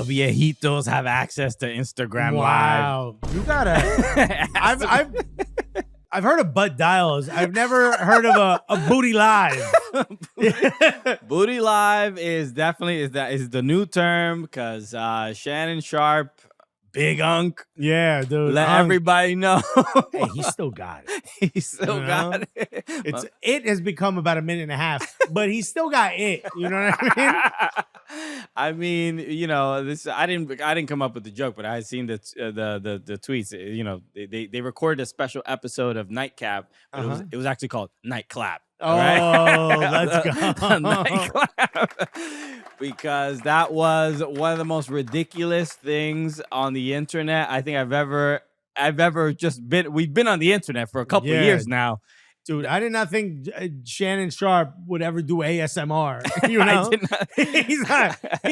the viejitos have access to Instagram Live. Wow, you gotta. I've heard of butt dials. I've never heard of a booty live. Booty Live is definitely is the new term because Shannon Sharp, Big Unk, Yeah, dude. let everybody know. Hey, he still got it. He still got it. It has become about a minute and a half, but he still got it. You know what I mean? I mean, you know, this I didn't come up with the joke, but I had seen the tweets. You know, they recorded a special episode of Nightcap, but it was actually called Nightclap. Oh, let's go. Nightclap. Because that was one of the most ridiculous things on the internet I think I've ever just been. We've been on the internet for a couple of years now. Dude, I did not think Shannon Sharp would ever do ASMR. You know, he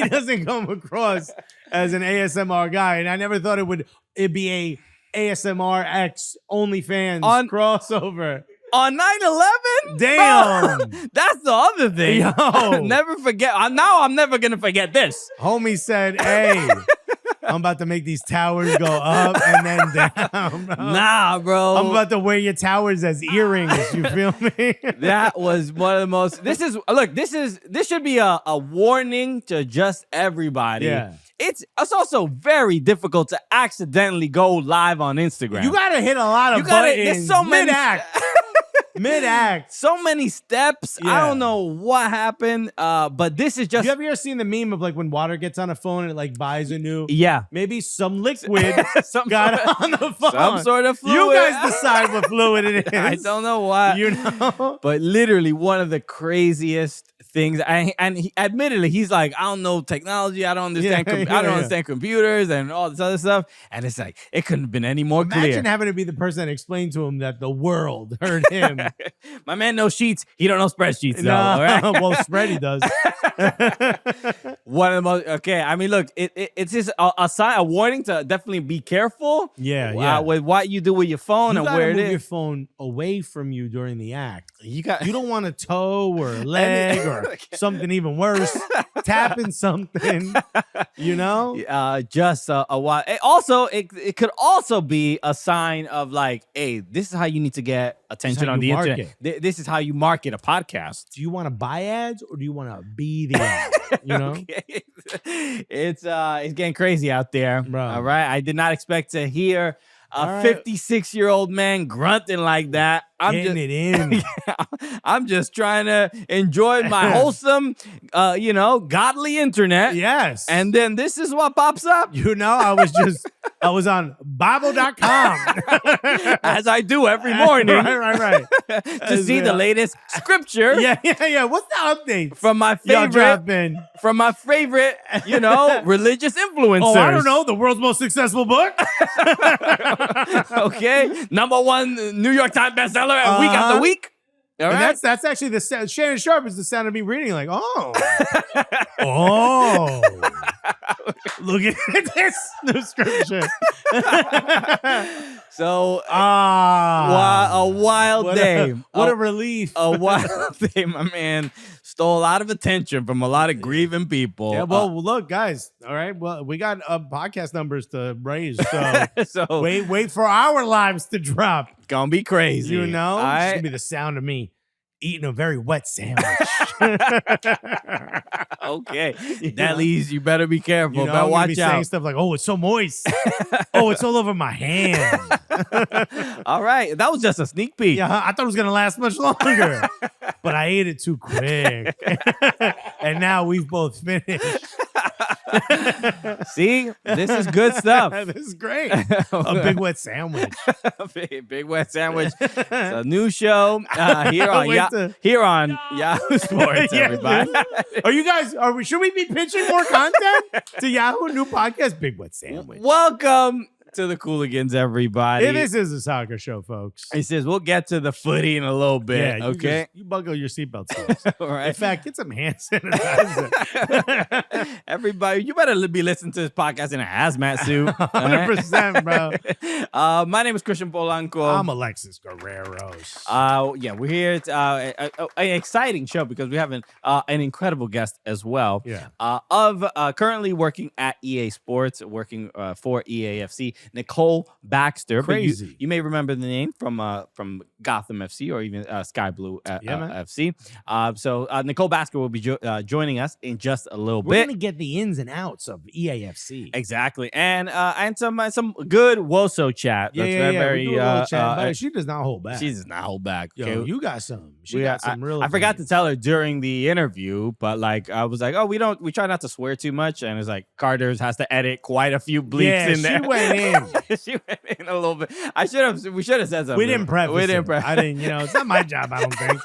doesn't come across as an ASMR guy, and I never thought it'd be a ASMR X OnlyFans crossover. On 9/11? Damn. That's the other thing. Yo. Never forget. Now I'm never going to forget this. Homie said, hey, I'm about to make these towers go up and then down, bro. Nah, bro. I'm about to wear your towers as earrings. You feel me? That was one of the most. This should be a warning to just everybody. Yeah. It's also very difficult to accidentally go live on Instagram. You got to hit a lot of buttons. There's so many. Mid-act. So many steps. Yeah. I don't know what happened, but this is just... You ever seen the meme of like when water gets on a phone and it like buys a new... Yeah. Maybe some liquid got on the phone. Some sort of fluid. You guys decide what fluid it is. I don't know what. You know? But literally one of the craziest things. Admittedly, he's like, I don't know technology. I don't understand. I don't understand computers and all this other stuff. And it's like, it couldn't have been any more clear. Imagine having to be the person that explained to him that the world heard him. My man knows sheets. He don't know spreadsheets, though. No. All right? Well, spread he does. One of the most... Okay, I mean, look, it's just a sign, a warning to definitely be careful. Yeah. With what you do with your phone and where it is. Your phone away from you during the act. You don't want a toe or a leg or something even worse. Tapping something, you know? Just a while. It could also be a sign of like, hey, this is how you need to get attention on the internet. This is how you market a podcast. Do you want to buy ads or do you want to be the ad? You know? Okay. It's getting crazy out there. Bro. All right. I did not expect to hear a 56-year-old man grunting like that. I'm just trying to enjoy my wholesome, godly internet. Yes. And then this is what pops up. You know, I was on Bible.com. As I do every morning. Right. To see the latest scripture. Yeah. What's the update? From my favorite, religious influencers. Oh, I don't know. The world's most successful book. Okay. #1 New York Times bestseller week after week. All right. And that's actually the sound. Shannon Sharp is the sound of me reading like, oh. Look at this new scripture. So, a wild day. What a relief. A wild day, my man. Stole a lot of attention from a lot of grieving people. Yeah, well, look, guys. All right. Well, we got podcast numbers to raise. So, wait for our lives to drop. It's going to be crazy. You know? All right? It's going to be the sound of me eating a very wet sandwich. Okay. That leads you better be careful. You know, but watch out. Saying stuff like, oh, it's so moist. Oh, it's all over my hand. All right. That was just a sneak peek. Yeah, I thought it was going to last much longer. But I ate it too quick. And now we've both finished. See? This is good stuff. This is great. A big wet sandwich. big wet sandwich. It's a new show here on Yahoo Sports, everybody. Should we be pitching more content to Yahoo? New podcast, Big Wet Sandwich. Welcome to the Cooligans, everybody. This is a soccer show, folks. He says we'll get to the footy in a little bit. Yeah, okay. You buckle your seatbelts, folks. All right. In fact, get some hand sanitizer. Everybody, you better be listening to this podcast in a hazmat suit. 100%, bro. My name is Christian Polanco. I'm Alexis Guerreros. Yeah, we're here. It's an exciting show because we have an incredible guest as well. Yeah. Currently working at EA Sports, working for EAFC, Nicole Baxter. Crazy. But you may remember the name from Gotham FC or even Sky Blue FC. So Nicole Baxter will be joining us in just a little bit. We're gonna get the ins and outs of EAFC. Exactly, and some good Woso chat. Yeah, That's very chat. But she does not hold back. She does not hold back. Yo, Okay? you got some. She got some real. I forgot to tell her during the interview, but like I was like, oh, we try not to swear too much, and it's like Carter's has to edit quite a few bleeps in there. She went in. She went in a little bit. We should have said something. We didn't preface. We didn't preface. I didn't. It's not my job. I don't think.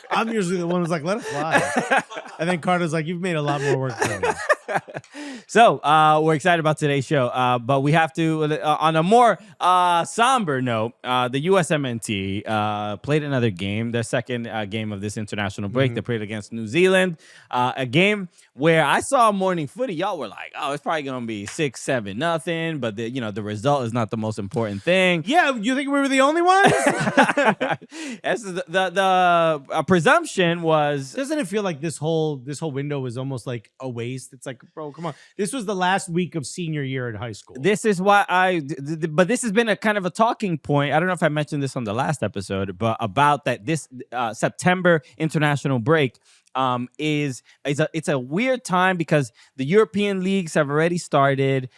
I'm usually the one who's like, let it fly. And then Carter's like, you've made a lot more work for me. So we're excited about today's show, but we have to, on a more somber note, the USMNT played another game, their second game of this international break. They played against New Zealand, a game where I saw morning footy. Y'all were like, oh, it's probably going to be 6-7-0, but the result is not the most important thing. Yeah, you think we were the only ones? The presumption was... Doesn't it feel like this whole window was almost like a waste? It's like, bro, come on. This was the last week of senior year in high school. This is why but this has been a kind of a talking point. I don't know if I mentioned this on the last episode, but about that this September international break it's a weird time because the European leagues have already started.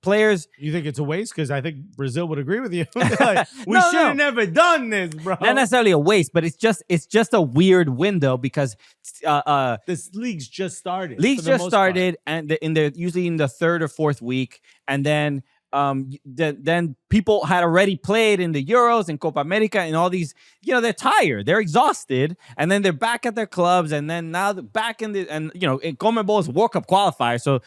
Players, you think it's a waste? Because I think Brazil would agree with you. Like, we should have never done this, bro. Not necessarily a waste, but it's just a weird window because this league's just started. Leagues just started, and they're usually in the third or fourth week, and then people had already played in the Euros and Copa America and all these. They're tired, they're exhausted, and then they're back at their clubs, and then now they're back in CONMEBOL is World Cup qualifier, so.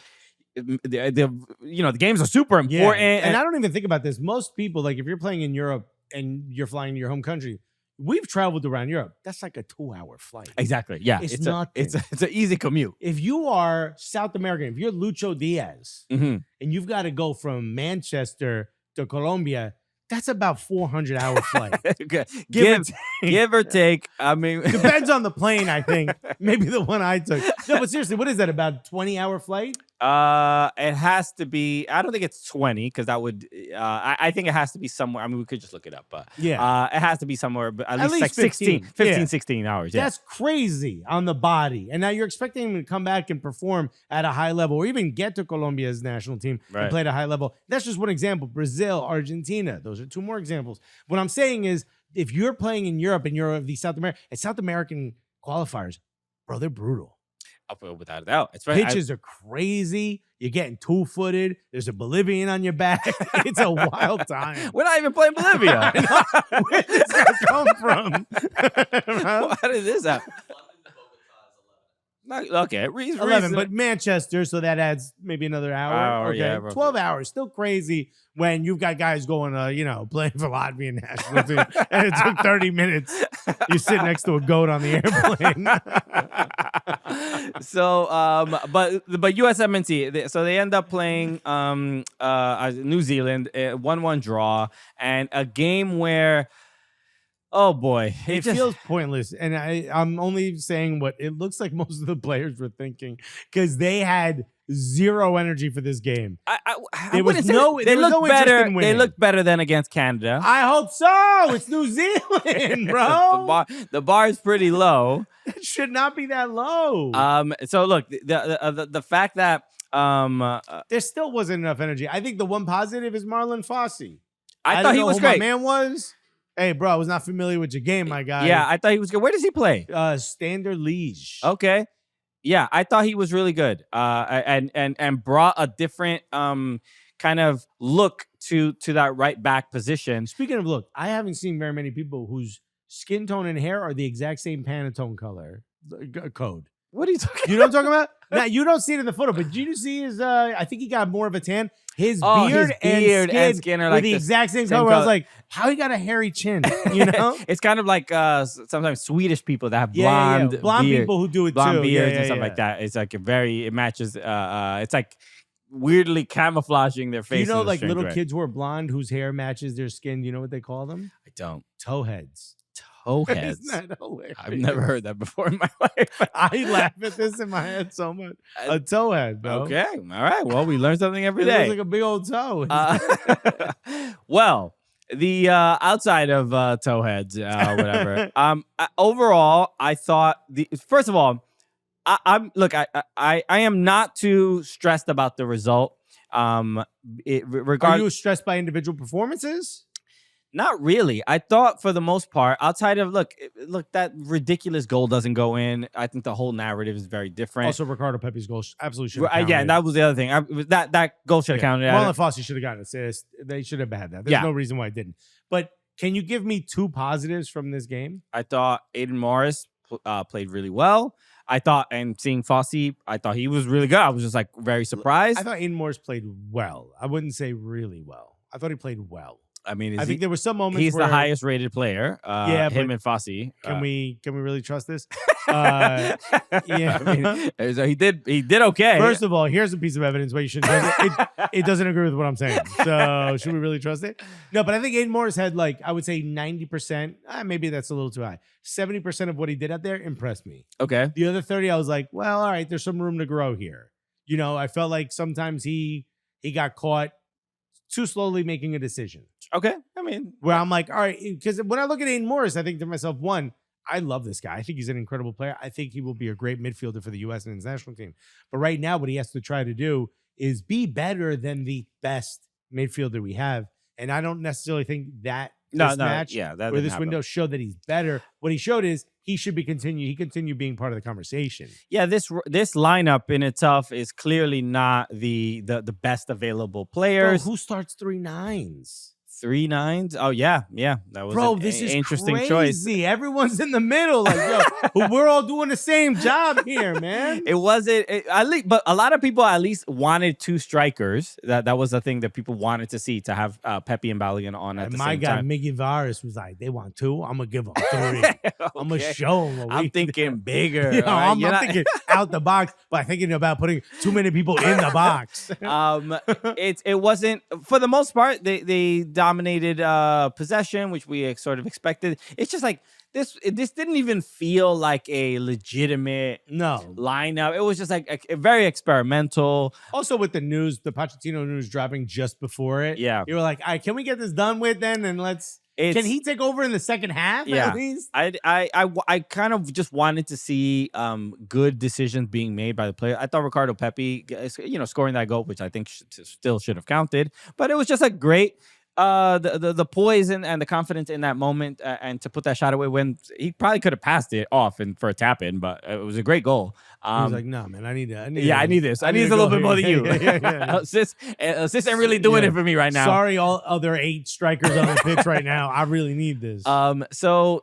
The games are super important, and I don't even think about this. Most people, like if you're playing in Europe and you're flying to your home country, we've traveled around Europe. That's like a 2-hour flight. Exactly. Yeah, it's nothing. It's an easy commute. If you are South American, if you're Lucho Diaz, and you've got to go from Manchester to Colombia. That's about 400-hour flight. Give or take. I mean, depends on the plane. I think maybe the one I took. No, but seriously, what is that? About 20-hour flight? It has to be. I don't think it's 20 because that would. I think it has to be somewhere. I mean, we could just look it up, but yeah, it has to be somewhere. But at least like 15, 16 hours. Yeah. That's crazy on the body. And now you're expecting him to come back and perform at a high level, or even get to Colombia's national team and play at a high level. That's just one example. Brazil, Argentina. Those are two more examples. What I'm saying is, if you're playing in Europe and you're of the South American qualifiers, bro, they're brutal. Without a doubt. It's Pitches are crazy. You're getting two-footed. There's a Bolivian on your back. It's a wild time. We're not even playing Bolivia. Where did this come from? How did this happen? Okay, 11, but Manchester, so that adds maybe another hour. Okay, yeah, 12 hours. Still crazy when you've got guys going, playing for Latvian national team, and it took 30 minutes. You sit next to a goat on the airplane. So, but USMNT, so they end up playing New Zealand, 1-1 draw, and a game where. Oh boy, it feels pointless, and I'm only saying what it looks like most of the players were thinking because they had zero energy for this game. They look better. They look better than against Canada. I hope so. It's New Zealand, bro. the bar is pretty low. It should not be that low. So look, the fact that there still wasn't enough energy. I think the one positive is Marlon Fossey. I thought he was great. My man was. Hey, bro, I was not familiar with your game, my guy. Yeah, I thought he was good. Where does he play? Standard Liège. Okay. Yeah, I thought he was really good. And brought a different kind of look to that right back position. Speaking of look, I haven't seen very many people whose skin tone and hair are the exact same Pantone color code. What are you talking? You know what I'm talking about? Now you don't see it in the photo, but did you see his? I think he got more of a tan. His beard and skin are like the exact same color. I was like, how he got a hairy chin? You know, it's kind of like sometimes Swedish people that have blonde people who do it blonde too. beards and stuff like that. It's like it matches. It's like weirdly camouflaging their face. You know, like little kids who are blonde whose hair matches their skin. You know what they call them? I don't. Towheads. Towheads. Isn't that hilarious? I've never heard that before in my life. I laugh at this in my head so much. A towhead, bro. Okay. All right. Well, we learn something every day. It looks like a big old toe. Well, the outside of towheads, whatever. Overall, I thought first of all, I am not too stressed about the result. Are you stressed by individual performances? Not really. I thought for the most part, outside of look, that ridiculous goal doesn't go in. I think the whole narrative is very different. Also, Ricardo Pepi's goal absolutely should have counted. Yeah, and that was the other thing. That goal should have counted. Marlon Fossey should have gotten an assist. They should have had that. There's no reason why it didn't. But can you give me 2 positives from this game? I thought Aiden Morris played really well. I thought, and seeing Fossey, I thought he was really good. I was just like very surprised. I thought Aiden Morris played well. I wouldn't say really well. I thought he played well. I mean, I think there were some moments he's where the highest rated player. Him and Fossey. Can we really trust this? Yeah, I mean, so he did okay. First of all, here's a piece of evidence why you shouldn't. It doesn't agree with what I'm saying. So should we really trust it? No, but I think Aiden Morris had I would say 90%. Maybe that's a little too high. 70% of what he did out there impressed me. Okay. The other 30, I was like, well, all right, there's some room to grow here. You know, I felt like sometimes he got caught too slowly making a decision. Okay. I mean, where I'm like, all right, because when I look at Aiden Morris, I think to myself, one, I love this guy. I think he's an incredible player. I think he will be a great midfielder for the U.S. and national team. But right now, what he has to try to do is be better than the best midfielder we have. And I don't necessarily think that match or this window showed that he's better. What he showed is he should be continue being part of the conversation. Yeah, this lineup in itself is clearly not the best available players. Bro, who starts 3 9s? 3 9s? Oh yeah. That was this is interesting crazy. Choice. Everyone's in the middle. Like, yo, we're all doing the same job here, man. It wasn't at least, but a lot of people at least wanted 2 strikers. That was the thing that people wanted to see, to have Pepe and Balogun on at the same time. My guy Miggy Vares was like, they want 2. I'm gonna give them 3. Okay. I'm gonna show them. I'm thinking bigger. You know, I'm thinking out the box, but thinking about putting too many people in the box. It wasn't, for the most part. They dominated possession, which we sort of expected. It's just like this didn't even feel like a legitimate lineup. It was just like a very experimental. Also, with the news, the Pochettino news dropping just before it, you were like, all right, can we get this done with then, and can he take over in the second half at least? I kind of just wanted to see good decisions being made by the player. I thought Ricardo Pepi, scoring that goal, which I think still should have counted, but it was just like great. The poise and the confidence in that moment, and to put that shot away when he probably could have passed it off for a tap in, but it was a great goal. He was like, "No, man, I need this. I need this a little bit more than you. Assist ain't really doing it for me right now. Sorry, all other 8 strikers on the pitch right now. I really need this." So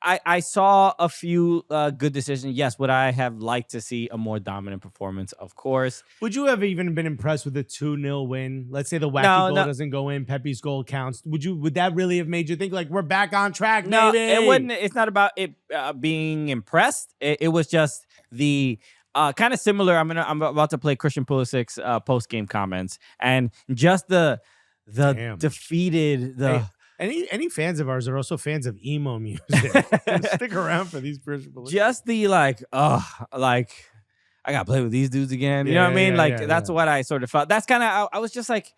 I saw a few good decisions. Yes, would I have liked to see a more dominant performance? Of course. Would you have even been impressed with a 2-0 win? Let's say the wacky goal doesn't go in, Pepe's goal counts. Would that really have made you think like we're back on track? No, baby? It wouldn't. It's not about it being impressed. It was just the kind of similar. I'm about to play Christian Pulisic's post game comments, and just the defeated the. Hey, any fans of ours are also fans of emo music. Stick around for these Christian Pulisic. Just the I gotta play with these dudes again. You know what I mean? That's what I sort of felt. That's kind of I was just like,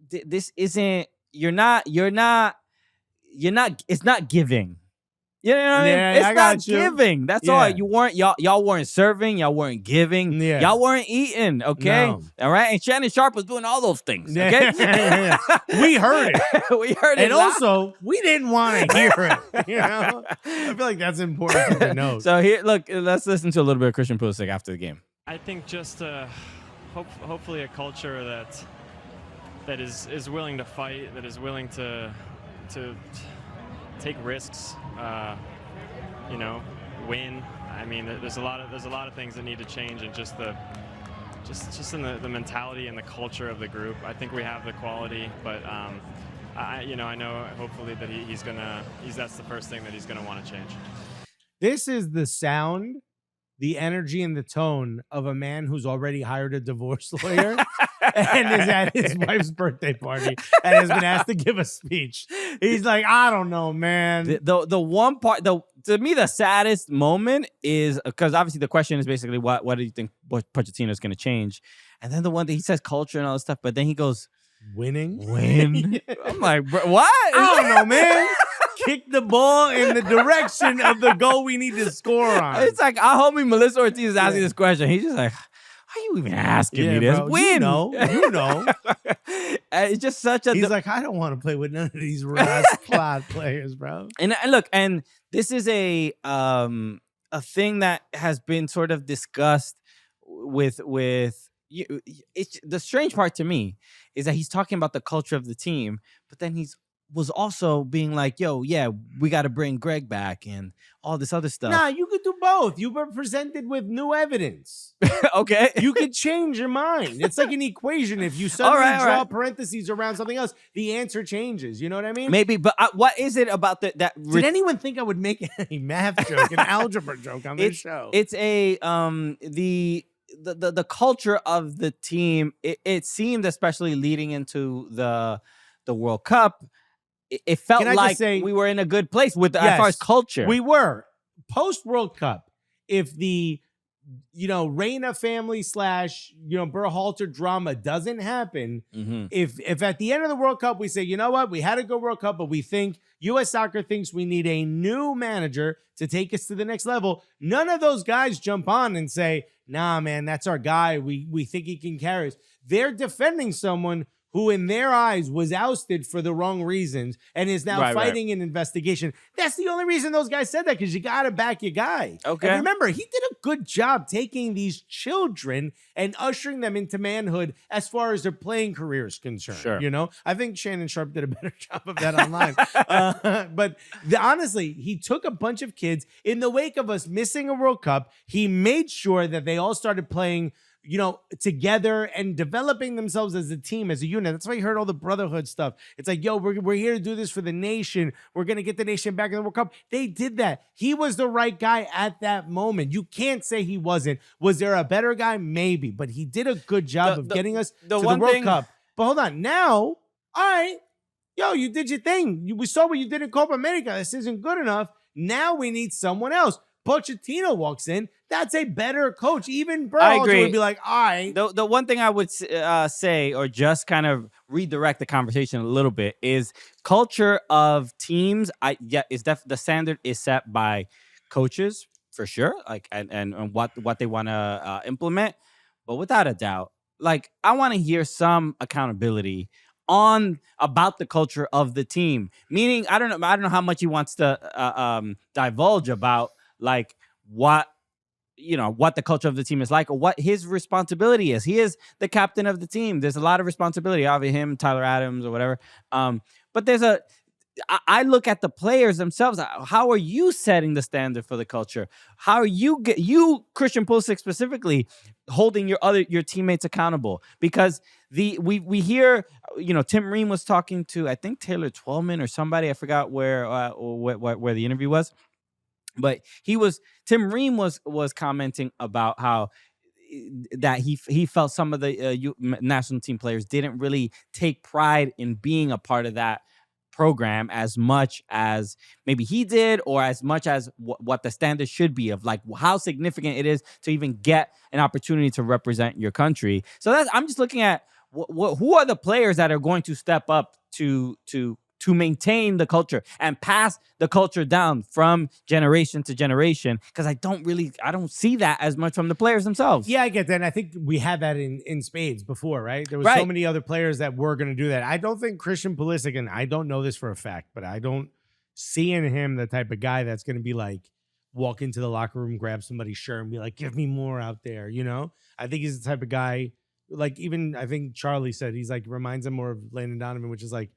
this isn't. You're not. It's not giving. You know what I mean? It's not giving. That's all. Y'all weren't serving. Y'all weren't giving. Yeah. Y'all weren't eating. Okay. No. All right. And Shannon Sharp was doing all those things. Okay. We heard it. We heard it. And also, we didn't want to hear it. You know? I feel like that's important to know. So here, look. Let's listen to a little bit of Christian Pulisic after the game. I think just hopefully a culture that is willing to fight, that is willing to take risks, win. I mean, there's a lot of things that need to change, and just in the mentality and the culture of the group. I think we have the quality, but I know hopefully that that's the first thing that he's gonna want to change. This is the sound, the energy, and the tone of a man who's already hired a divorce lawyer and is at his wife's birthday party and has been asked to give a speech. He's like, I don't know, man. The one part, to me, the saddest moment is because obviously the question is basically what do you think Pochettino is going to change, and then the one that he says culture and all this stuff, but then he goes win. I'm like, bro, what? I don't know, man. Kick the ball in the direction of the goal we need to score on. It's like our homie Melissa Ortiz is asking this question. He's just like, why are you even asking me this? Bro, Win. You know. It's just such a. He's like, I don't want to play with none of these rascal players, bro. And look, and this is a thing that has been sort of discussed with you. It's the strange part to me is that he's talking about the culture of the team, but then was also being like, yo, yeah, we got to bring Greg back and all this other stuff. Nah, you could do both. You were presented with new evidence. Okay. You could change your mind. It's like an equation. If you suddenly draw parentheses around something else, the answer changes. You know what I mean? Maybe, but what is it about that? Did anyone think I would make a math joke, an algebra joke on this show? It's the culture of the team. It seemed, especially leading into the World Cup, it felt like we were in a good place with as far as culture. We were post World Cup. If the Reina family / Berhalter drama doesn't happen, if at the end of the World Cup we say, you know what, we had a good World Cup, but we think U.S. Soccer thinks we need a new manager to take us to the next level, none of those guys jump on and say, nah, man, that's our guy. We think he can carry us. They're defending someone who in their eyes was ousted for the wrong reasons and is now fighting an investigation. That's the only reason those guys said that, because you got to back your guy. Okay. And remember, he did a good job taking these children and ushering them into manhood as far as their playing career is concerned. Sure. I think Shannon Sharp did a better job of that online. But honestly, he took a bunch of kids in the wake of us missing a World Cup. He made sure that they all started playing together and developing themselves as a team, as a unit. That's why you heard all the brotherhood stuff. It's like, yo, we're here to do this for the nation. We're going to get the nation back in the World Cup. They did that. He was the right guy at that moment. You can't say he wasn't. Was there a better guy? Maybe. But he did a good job of getting us to the World Cup. But hold on. Now, all right, yo, you did your thing. We saw what you did in Copa America. This isn't good enough. Now we need someone else. Pochettino walks in. That's a better coach. Even Berhalter would be like, all right. The one thing I would say, or just kind of redirect the conversation a little bit, is culture of teams. The standard is set by coaches for sure, like and what they want to implement. But without a doubt, like I want to hear some accountability about the culture of the team. Meaning, I don't know how much he wants to divulge about like what the culture of the team is like, or what his responsibility is. He is the captain of the team. There's a lot of responsibility, obviously him, Tyler Adams, or whatever. But I look at the players themselves. How are you setting the standard for the culture? How are you Christian Pulisic specifically holding your teammates accountable? Because we hear, Tim Ream was talking to, I think, Taylor Twellman or somebody. I forgot where the interview was. But Tim Ream was commenting about how that he felt some of the national team players didn't really take pride in being a part of that program as much as maybe he did, or as much as what the standard should be of like how significant it is to even get an opportunity to represent your country. So I'm just looking at who are the players that are going to step up to maintain the culture and pass the culture down from generation to generation, because I don't see that as much from the players themselves. Yeah, I get that. And I think we had that in spades before, right? There was so many other players that were going to do that. I don't think Christian Pulisic, and I don't know this for a fact, but I don't see in him the type of guy that's going to be like, walk into the locker room, grab somebody's shirt and be like, give me more out there, I think he's the type of guy, like even I think Charlie said, he's like, reminds him more of Landon Donovan, which is like,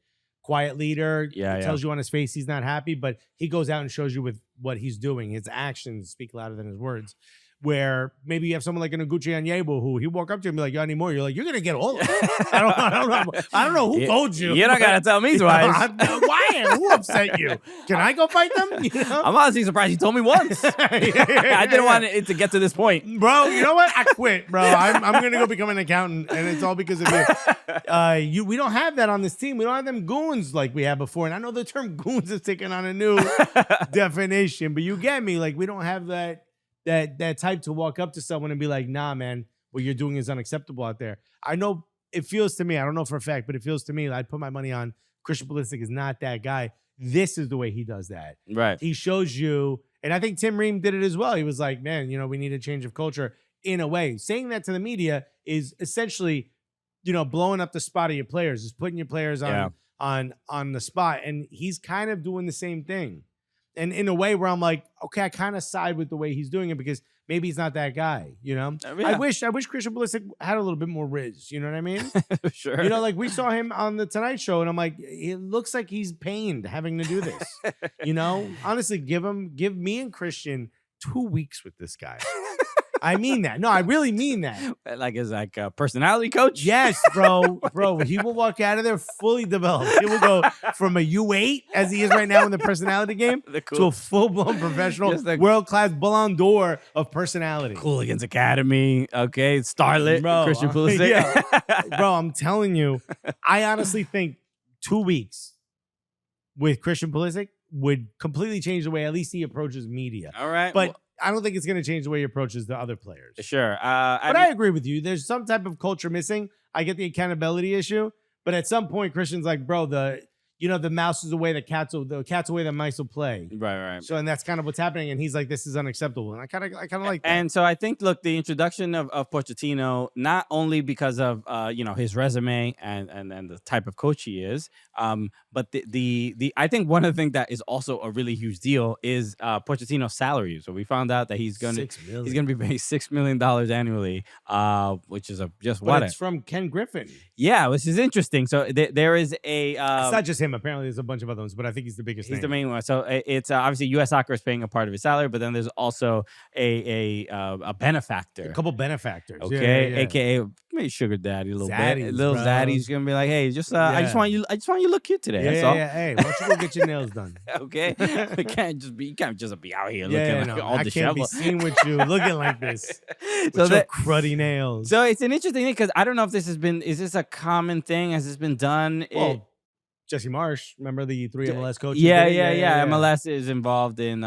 quiet leader. Yeah, Tells you on his face he's not happy, but he goes out and shows you with what he's doing. His actions speak louder than his words. Where maybe you have someone like an Oguchi Onyewu who he walk up to you and be like, "You anymore?" You're like, "You're gonna get all of it." I don't know who told you. You're not gonna tell me twice. Why? Who upset you? Can I go fight them? You know? I'm honestly surprised you told me once. I didn't want it to get to this point, bro. You know what? I quit, bro. I'm gonna go become an accountant, and it's all because of you. We don't have that on this team. We don't have them goons like we had before. And I know the term goons is taking on a new definition, but you get me. Like we don't have that type to walk up to someone and be like, "Nah, man, what you're doing is unacceptable out there." I know it feels to me, I don't know for a fact, but it feels to me, I'd put my money on Christian Pulisic is not that guy. This is the way he does that. Right. He shows you, and I think Tim Ream did it as well. He was like, "Man, we need a change of culture." In a way, saying that to the media is essentially, blowing up the spot of your players, is putting your players on the spot. And he's kind of doing the same thing. And in a way where I'm like, okay, I kind of side with the way he's doing it because maybe he's not that guy, Yeah. I wish Christian Pulisic had a little bit more riz, you know what I mean? Sure. Like we saw him on the Tonight Show and I'm like, it looks like he's pained having to do this. Honestly, give me and Christian 2 weeks with this guy. I mean that. No, I really mean that. Like as like a personality coach? Yes, bro. He will walk out of there fully developed. He will go from a U8 as he is right now in the personality game to a full-blown professional, world-class Ballon d'Or of personality. Cooligans Academy, okay, starlet, bro, Christian Pulisic. Yeah. Bro, I'm telling you, I honestly think 2 weeks with Christian Pulisic would completely change the way at least he approaches media. All right. But I don't think it's going to change the way he approaches the other players. Sure. But I agree with you. There's some type of culture missing. I get the accountability issue. But at some point, Christian's like, bro, the mouse is away, the cat's away, the mice will play. Right. So, and that's kind of what's happening. And he's like, this is unacceptable. And I kind of like that. And so I think, look, the introduction of Pochettino, not only because of, his resume and the type of coach he is, but the I think one of the things that is also a really huge deal is Pochettino's salary. So we found out that he's going to be paid $6 million annually, which is it's from Ken Griffin. Yeah, which is interesting. So there is a it's not just him. Apparently, there's a bunch of other ones, but I think he's the biggest. He's the main one. So it's obviously U.S. Soccer is paying a part of his salary, but then there's also a benefactor, a couple benefactors, okay, aka maybe sugar daddy a little bit. Little Zaddy's gonna be like, hey, I just want you to look cute today. That's all. Hey, why don't you go get your nails done? Okay, you can't just be out here looking like all disheveled. I can't be seen with you looking like this. With your cruddy nails. So it's an interesting thing because I don't know if is this a common thing? Has this been done? Well, Jesse Marsh, remember the 3 MLS coaches? Yeah. MLS is involved in.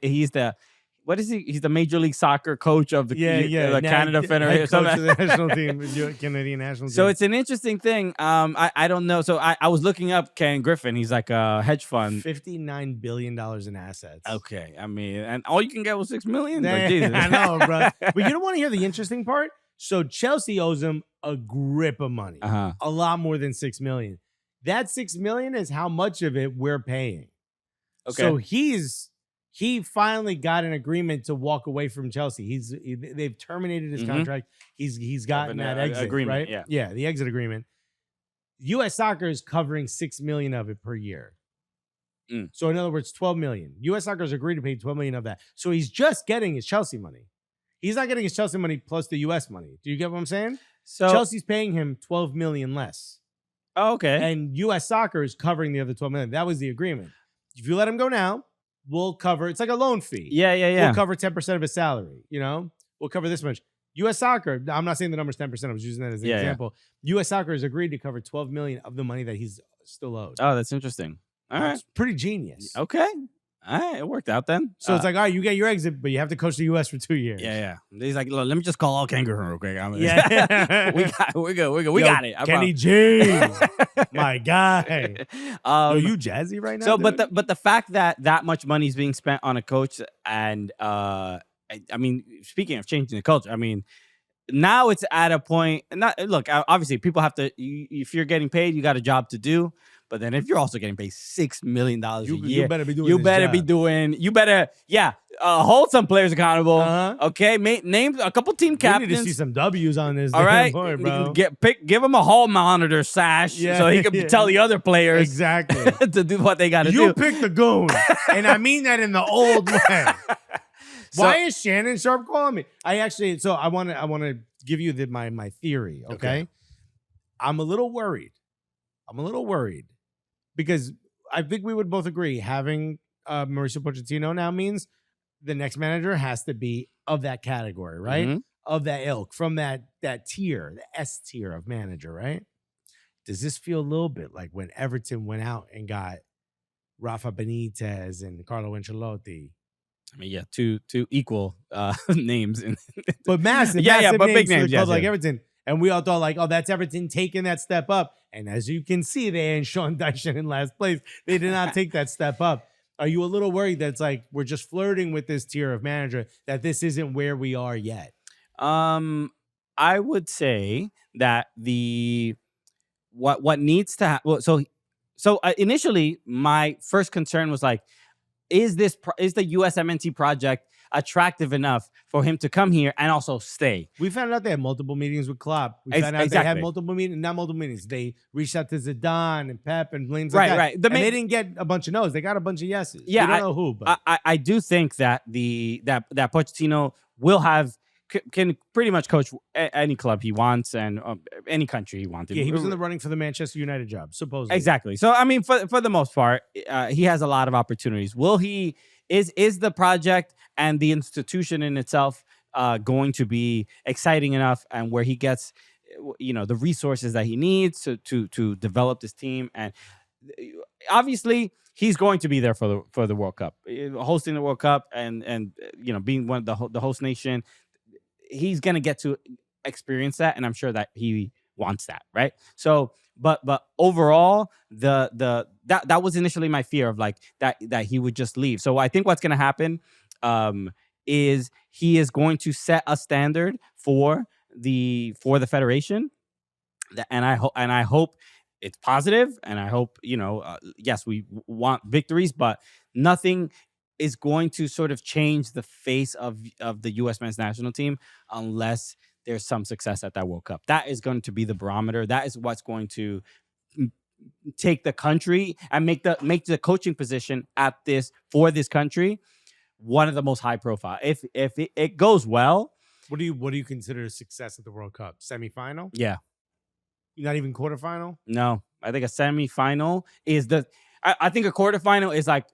He's the. What is he? He's the Major League Soccer coach of the Canada Federation. Coach of the national team, Canadian national team. So it's an interesting thing. I don't know. So I was looking up Ken Griffin. He's like a hedge fund. $59 billion in assets. Okay. I mean, and all you can get was $6 million. Like, Jesus. I know, bro. But you don't want to hear the interesting part? So Chelsea owes him a grip of money. A lot more than $6 million. That $6 million is how much of it we're paying. Okay. So he finally got an agreement to walk away from Chelsea. They've terminated his contract. He's gotten that exit agreement, right? Yeah, the exit agreement. U.S. Soccer is covering $6 million of it per year. So in other words, $12 million. U.S. Soccer has agreed to pay $12 million of that. So he's just getting his Chelsea money. He's not getting his Chelsea money plus the U.S. money. Do you get what I'm saying? So Chelsea's paying him $12 million less. Oh, okay. And U.S. Soccer is covering the other $12 million. That was the agreement. If you let him go now, we'll cover. It's like a loan fee. Yeah. We'll cover 10% of his salary. We'll cover this much. U.S. Soccer. I'm not saying the number's 10%. I was using that as an example. U.S. Soccer has agreed to cover $12 million of the money that he's still owed. Oh, that's interesting. All right, pretty genius. Okay. All right, it worked out then. So it's like, all right, you get your exit, but you have to coach the U.S. for 2 years. Yeah. He's like, look, let me just call all kangaroo real quick. We're good. We got it. Kenny G, my guy. Are you jazzy right now? So, but the fact that much money is being spent on a coach, and I mean, speaking of changing the culture, I mean, now it's at a point. Look, obviously, people have to. If you're getting paid, you got a job to do. But then, if you're also getting paid $6 million a year, you better be doing. You better, hold some players accountable. Uh-huh. Okay, name a couple team captains. We need to see some W's on this. All right, point, bro. Give him a hall monitor sash so he can tell the other players exactly to do what they got to do. You pick the goon, and I mean that in the old way. Why is Shannon Sharp calling me? I want to give you my theory. Okay, I'm a little worried. Because I think we would both agree having Mauricio Pochettino now means the next manager has to be of that category, right? Mm-hmm. Of that ilk, from that tier, the S tier of manager, right? Does this feel a little bit like when Everton went out and got Rafa Benitez and Carlo Ancelotti? I mean, two equal names, but massive, but big names, like Everton. And we all thought like, oh, that's Everton taking that step up. And as you can see, they ain't Sean Dyche in last place. They did not take that step up. Are you a little worried that it's like we're just flirting with this tier of manager, that this isn't where we are yet? I would say that what needs to happen. So initially, my first concern was like, is the USMNT project attractive enough for him to come here and also stay? We found out they had multiple meetings with Klopp. We found out they had multiple meetings. They reached out to Zidane and Pep and things like that. Right. They didn't get a bunch of no's. They got a bunch of yeses. Yeah, we don't know who. But I do think that that Pochettino can pretty much coach any club he wants and any country he wants. Yeah, he was in the running for the Manchester United job, supposedly. Exactly. So, I mean, for the most part, he has a lot of opportunities. Will he... Is the project and the institution in itself going to be exciting enough, and where he gets, the resources that he needs to develop this team? And obviously, he's going to be there for the World Cup, hosting the World Cup, and being one of the host nation. He's going to get to experience that, and I'm sure that he wants that, right? So, but overall, that was initially my fear of like that he would just leave. So I think what's going to happen is he is going to set a standard for the federation, and I hope it's positive, and I hope yes, we want victories, but nothing is going to sort of change the face of the U.S. men's national team unless there's some success at that World Cup. That is going to be the barometer. That is what's going to take the country and make the coaching position for this country one of the most high profile. If it goes well, what do you consider a success at the World Cup? Semifinal? Yeah. Not even quarterfinal? No, I think a semifinal is I think a quarterfinal is like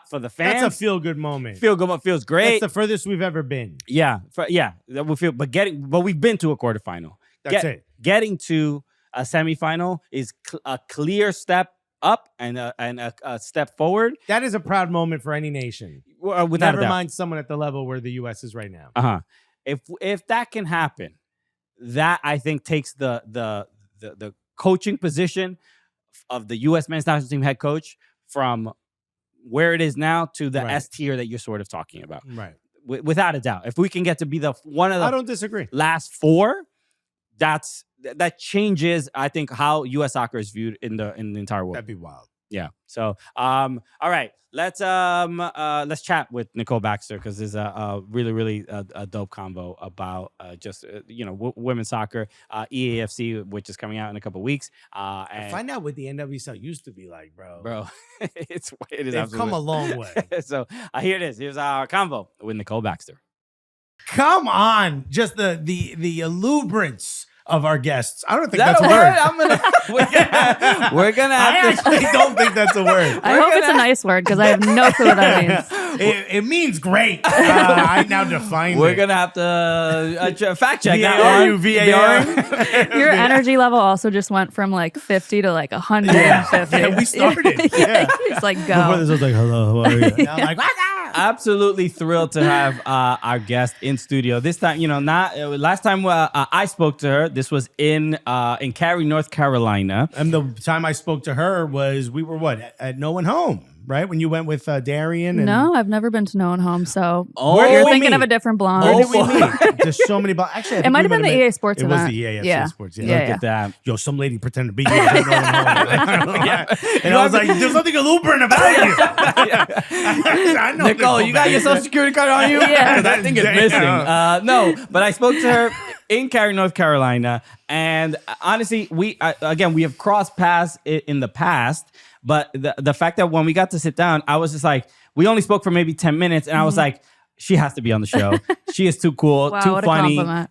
for the fans. That's a feel-good moment. Feels great. That's the furthest we've ever been. Yeah, that we feel. But we've been to a quarterfinal. That's it. Getting to a semifinal is a clear step up and a step forward. That is a proud moment for any nation. Never mind someone at the level where the U.S. is right now. If that can happen, that I think takes the coaching position of the U.S. men's national team head coach from where it is now to the S tier that you're sort of talking about. Right. Without a doubt. If we can get to be one of the I don't disagree. Last four, that changes, I think, how U.S. soccer is viewed in the entire world. That'd be wild. Yeah. So, all right, let's chat with Nicole Baxter, because there's a really, really a dope convo about women's soccer, EAFC, which is coming out in a couple weeks. And find out what the NWSL used to be like, bro. it is. They've come a long way. So here it is. Here's our convo with Nicole Baxter. Come on, just the eluberance of our guests. I don't think that's a word. We're gonna have I actually don't think that's a word. I hope it's a nice word, because I have no clue what that means. It means great. I now define it. We're gonna have to fact check that one. VAR. Your energy level also just went from like 50 to like 150. Yeah, we started. Yeah. It's like go. Before this was like, hello, how are you? Now I'm like, what's up? Absolutely thrilled to have our guest in studio. This time, last time I spoke to her, this was in Cary, North Carolina. And the time I spoke to her was, we were at No One Home. right? When you went with Darian. And No, I've never been to No One Home. So Where you're did we thinking of meet? a different blonde. Where did we meet? There's so many. Actually, I It think might we have been might the EA Sports It event. was the EA Yeah. Sports. Yeah, Look at that. Yo, some lady pretended to be you. And I was like, there's nothing Lutheran about you. I know Nicole, you got your social security card on you? Yeah. 'Cause I think it's Damn. missing. No, but I spoke to her in Cary, North Carolina, and honestly, we have crossed paths in the past, but the fact that when we got to sit down, I was just like, we only spoke for maybe 10 minutes, and I was like, she has to be on the show. She is too cool, Wow, too what a funny. compliment.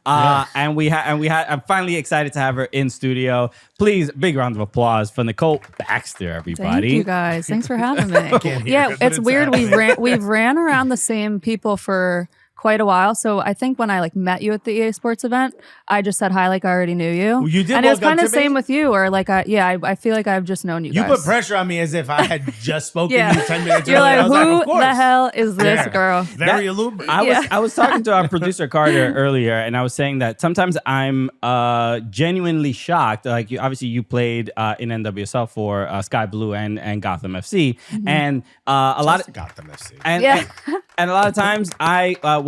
And we had. I'm finally excited to have her in studio. Please, big round of applause for Nicole Baxter, everybody. Thank you guys. Thanks for having me. Can't hear Yeah, it, but it's weird. happening. We've ran around the same people for quite a while. So I think when I like met you at the EA Sports event, I just said hi like I already knew you. You did and it was walk up kind of to the same me? with you, or like I feel like I've just known you You guys. put pressure on me as if I had just spoken to you 10 minutes You're earlier. like, I was who of course. the hell is this Yeah. girl? Very elubricated. I was talking to our producer Carter earlier, and I was saying that sometimes I'm genuinely shocked. Like obviously you played in NWSL for Sky Blue and Gotham FC, and a lot of Gotham FC. and, Yeah. and a lot of times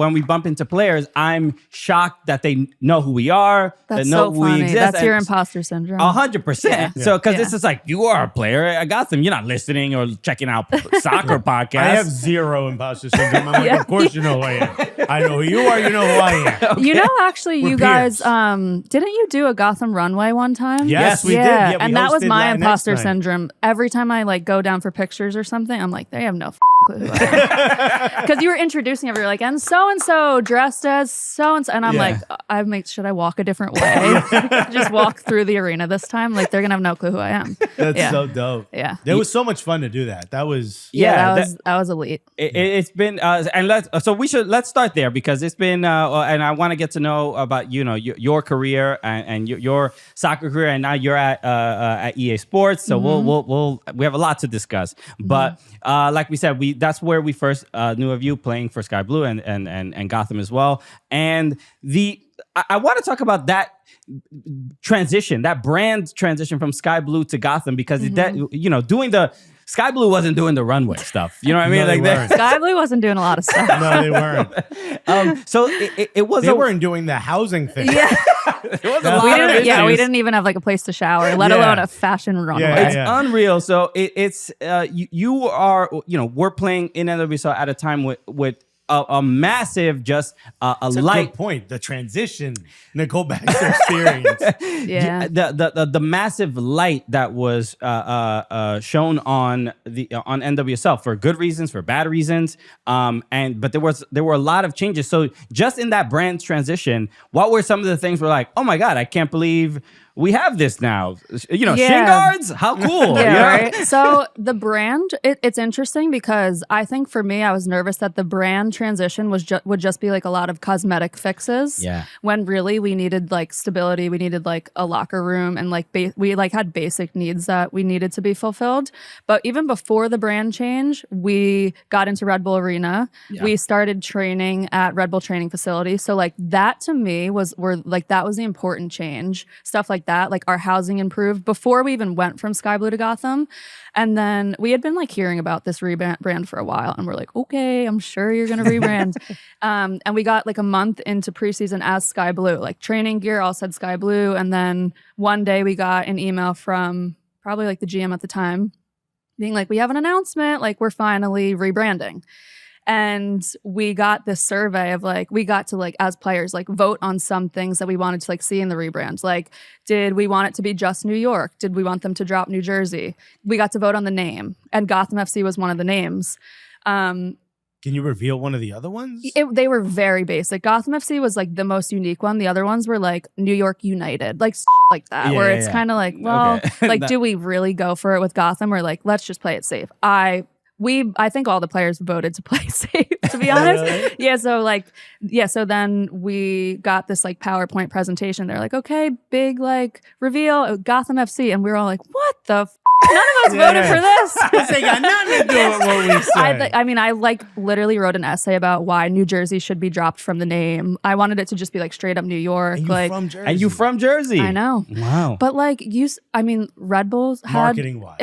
when we bump into players, I'm shocked that they know who we are, That's that know so who we funny. exist. That's your and- imposter syndrome. 100%. So, because Yeah. this is like, you are a player at Gotham. You're not listening or checking out soccer podcasts. I have zero imposter syndrome. I'm like, Yeah. of course you know who I am. I know who you are. You know who I am. You know, actually, We're you guys, peers. didn't you do a Gotham runway one time? Yes, we did. Yeah, Yeah, we and that was hosted my Latinx imposter night. syndrome. Every time I like go down for pictures or something, I'm like, they have no clue who I am. Because you were introducing everyone, like, and so dressed as so and so, and I'm Yeah. like, should I walk a different way? Just walk through the arena this time. Like they're gonna have no clue who I am. That's Yeah. so dope. Yeah. It was so much fun to do that. That was. Yeah, that was elite. It's been and let's start there because it's been and I want to get to know about your career and your soccer career, and now you're at EA Sports, so we have a lot to discuss. But like we said, that's where we first knew of you, playing for Sky Blue and Gotham as well. And I want to talk about that transition, that brand transition from Sky Blue to Gotham, because doing the Sky Blue wasn't doing the runway stuff. You know what I mean? No, they like weren't. Sky Blue wasn't doing a lot of stuff. No, they weren't. so it was They weren't doing the housing thing. Yeah. it was a No, lot We of didn't, issues. we didn't even have like a place to shower, let Yeah. alone a fashion runway. Yeah, It's unreal. So it's you are we're playing in NWSL at a time with a massive just a That's a light good point. The transition, Nicole Baxter experience. Yeah. the massive light that was shown on NWSL for good reasons, for bad reasons, but there were a lot of changes. So just in that brand transition, what were some of the things we're like, oh my god, I can't believe we have this now? Shin guards, how cool! Yeah, right. So the brand, it's interesting because I think for me, I was nervous that the brand transition would just be like a lot of cosmetic fixes. Yeah. When really we needed like stability, we needed like a locker room, and like we like had basic needs that we needed to be fulfilled. But even before the brand change, we got into Red Bull Arena. Yeah. We started training at Red Bull training facility. So like that to me that was the important change. Stuff like that, like our housing improved before we even went from Sky Blue to Gotham. And then we had been like hearing about this rebrand for a while, and we're like, okay, I'm sure you're gonna rebrand. And we got like a month into preseason as Sky Blue, like training gear all said Sky Blue. And then one day we got an email from probably like the GM at the time being like, we have an announcement, like we're finally rebranding. And we got this survey of like, we got to like, as players, like vote on some things that we wanted to like see in the rebrand. Like, did we want it to be just New York? Did we want them to drop New Jersey? We got to vote on the name, and Gotham FC was one of the names. Can you reveal one of the other ones? They were very basic. Gotham FC was like the most unique one. The other ones were like New York United, like like that, where it's kind of like, well, Okay. like, do we really go for it with Gotham, or like, let's just play it safe? I think all the players voted to play safe, to be honest. Really? So then we got this like PowerPoint presentation. They're like, okay, big like reveal, Gotham FC. And we were all like, what the f-? None of us voted for this. This ain't got nothing to do with what we say. I mean, I like literally wrote an essay about why New Jersey should be dropped from the name. I wanted it to just be like straight up New York. And like, from Jersey. And you from Jersey? I know. Wow. But like I mean, Red Bulls had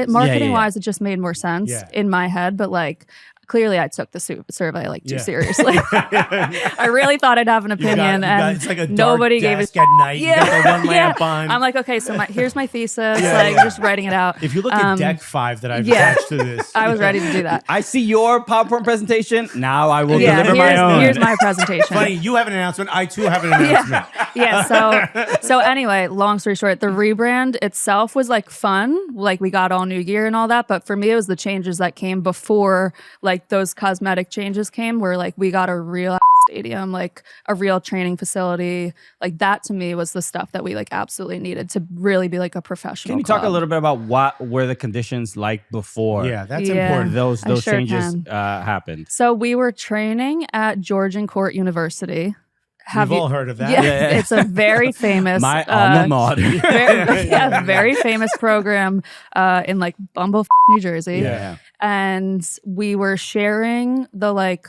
Marketing wise, it just made more sense in my head. But like, clearly, I took the survey like too seriously. I really thought I'd have an opinion, and it's like a nobody dark gave it. desk at night. You got the one lamp on. I'm like, okay, so here's my thesis. Just writing it out. If you look at deck 5 that I've attached to this, I was ready to do that. I see your PowerPoint presentation. Now I will deliver my own. Here's my presentation. Funny, you have an announcement. I too have an announcement. So anyway, long story short, the rebrand itself was like fun. Like we got all new gear and all that. But for me, it was the changes that came before like those cosmetic changes came, where like we got a real stadium, like a real training facility. Like that to me was the stuff that we like absolutely needed to really be like a professional Can you club. talk a little bit about what were the conditions like before? Yeah, that's important. Those sure changes can. happened. So we were training at Georgian Court University. We've all heard of that. Yeah, it's a very famous my alma mater. very famous program in like Bumble, New Jersey. Yeah. And we were sharing the like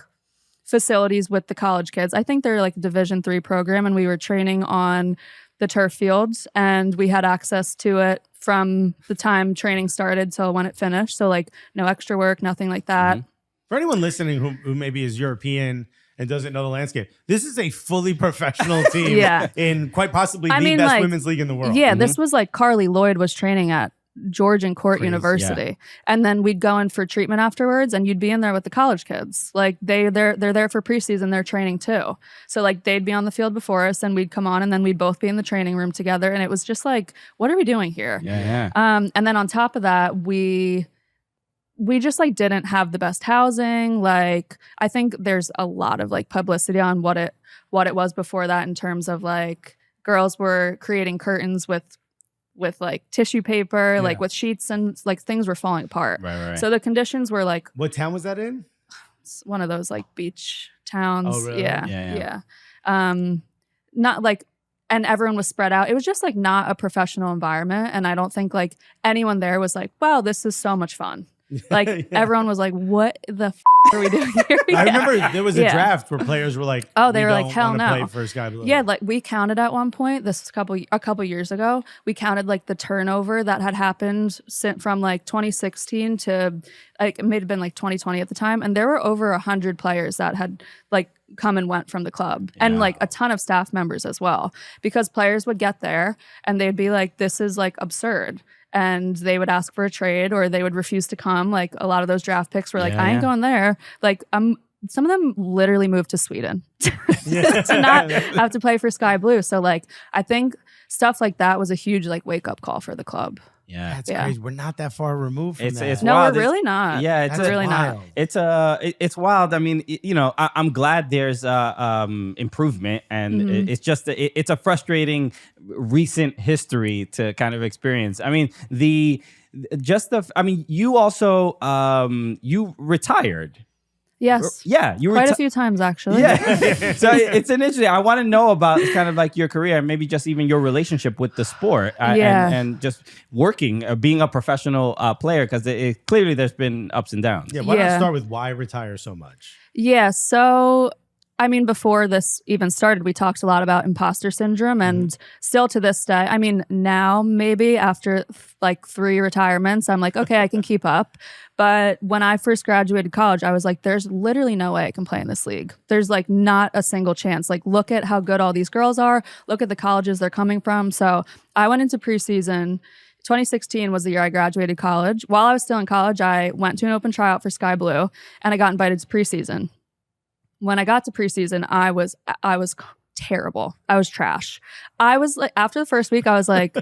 facilities with the college kids. I think they're like a Division III program, and we were training on the turf fields, and we had access to it from the time training started till when it finished. So like no extra work, nothing like that. For anyone listening who maybe is European and doesn't know the landscape, this is a fully professional team in quite possibly the best like, women's league in the world. Yeah, this was like Carly Lloyd was training at Georgian Court University, and then we'd go in for treatment afterwards, and you'd be in there with the college kids. Like they're there for preseason, they're training too. So like they'd be on the field before us, and we'd come on, and then we'd both be in the training room together, and it was just like, what are we doing here? And then on top of that, we just like didn't have the best housing. Like I think there's a lot of like publicity on what it was before that, in terms of like girls were creating curtains with like tissue paper, like with sheets, and like things were falling apart. Right. So the conditions were like, what town was that in? It's one of those like beach towns. Oh, really? Yeah. Not like, and everyone was spread out. It was just like not a professional environment. And I don't think like anyone there was like, wow, this is so much fun. Like everyone was like, what the f are we doing here? I remember there was a draft where players were like, oh, they were like, hell no. Play for Sky Blue. Yeah, like we counted at one point, this was a couple years ago, we counted like the turnover that had happened from like 2016 to like it may have been like 2020 at the time, and there were over 100 players that had like come and went from the club, and like a ton of staff members as well, because players would get there and they'd be like, this is like absurd. And they would ask for a trade, or they would refuse to come. Like a lot of those draft picks were like, I ain't going there. Like some of them literally moved to Sweden to not have to play for Sky Blue. So like I think stuff like that was a huge like wake up call for the club. Yeah, that's crazy. We're not that far removed from that. It's no, wild. We're really not. Yeah, it's really wild. not. It's wild. I mean, you know, I'm glad there's improvement, and it's just it's a frustrating recent history to kind of experience. I mean, you also you retired. Yes. Yeah, you quite a few times actually. Yeah. So it's an interesting. I want to know about kind of like your career, and maybe just even your relationship with the sport, and just working, being a professional player, because clearly there's been ups and downs. Yeah. Why not start with why retire so much? Yeah. So I mean, before this even started, we talked a lot about imposter syndrome, and still to this day, I mean, now maybe after like 3 retirements, I'm like, okay, I can keep up. But when I first graduated college, I was like, there's literally no way I can play in this league. There's like not a single chance. Like, look at how good all these girls are. Look at the colleges they're coming from. So I went into preseason. 2016 was the year I graduated college. While I was still in college, I went to an open tryout for Sky Blue, and I got invited to preseason. When I got to preseason, I was terrible. I was trash. I was like, after the first week, I was like,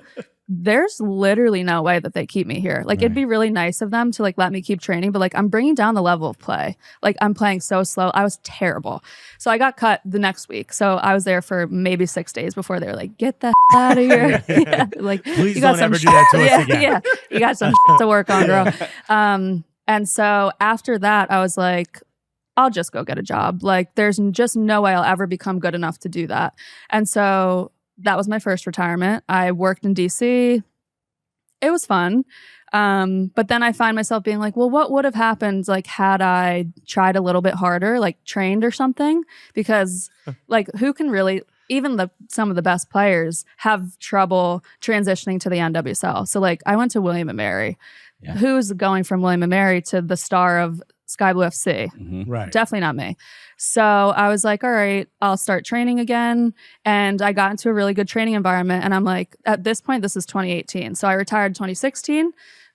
there's literally no way that they keep me here. Like, it'd be really nice of them to like let me keep training, but like I'm bringing down the level of play. Like I'm playing so slow. I was terrible. So I got cut the next week. So I was there for maybe 6 days before they were like, get the out of here. Like, please don't ever do that to us again. Yeah, you got some to work on, girl. And so after that, I was like, I'll just go get a job. Like, there's just no way I'll ever become good enough to do that. And so that was my first retirement. I worked in DC. It was fun. But then I find myself being like, well, what would have happened like had I tried a little bit harder, like trained or something? Because like who can really, even some of the best players have trouble transitioning to the NWSL. So like I went to William & Mary. Yeah. Who's going from William & Mary to the star of Sky Blue FC? Mm-hmm. Right. Definitely not me. So I was like, all right, I'll start training again. And I got into a really good training environment. And I'm like, at this point, this is 2018. So I retired 2016,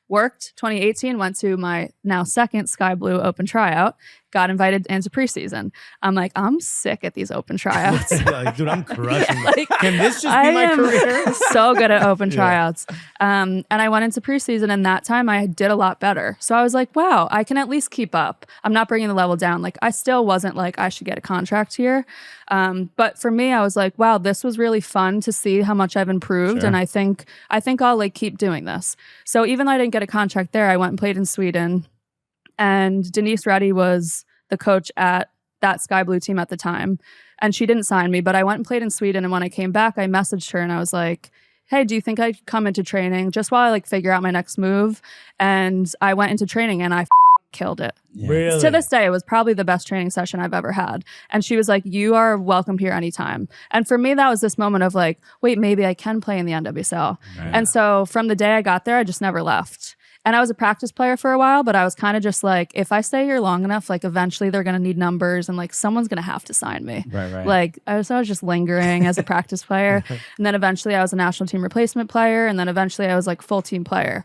worked 2018, went to my now second Sky Blue open tryout, got invited into preseason. I'm like, I'm sick at these open tryouts. Like, dude, I'm crushing. Yeah, like, can this just be my career? So good at open tryouts. And I went into preseason, and that time I did a lot better. So I was like, wow, I can at least keep up. I'm not bringing the level down. Like, I still wasn't like, I should get a contract here. But for me, I was like, wow, this was really fun to see how much I've improved. Sure. And I think I'll like keep doing this. So even though I didn't get a contract there, I went and played in Sweden. And Denise Reddy was the coach at that Sky Blue team at the time. And she didn't sign me, but I went and played in Sweden. And when I came back, I messaged her and I was like, hey, do you think I could come into training just while I like figure out my next move? And I went into training and I killed it. Yeah. Really? To this day, it was probably the best training session I've ever had. And she was like, you are welcome here anytime. And for me, that was this moment of like, wait, maybe I can play in the NWSL. Right. And so from the day I got there, I just never left. And I was a practice player for a while, but I was kind of just like, if I stay here long enough, like eventually they're going to need numbers and like someone's going to have to sign me. Right. Like I was just lingering as a practice player. And then eventually I was a national team replacement player. And then eventually I was like full team player.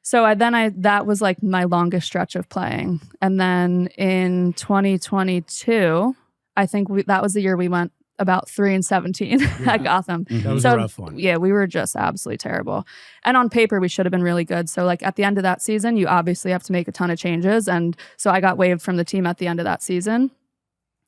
So that was like my longest stretch of playing. And then in 2022, I think that was the year we went about 3-17 at Gotham. That was a rough one. Yeah, we were just absolutely terrible. And on paper, we should have been really good. So like at the end of that season, you obviously have to make a ton of changes. And so I got waived from the team at the end of that season.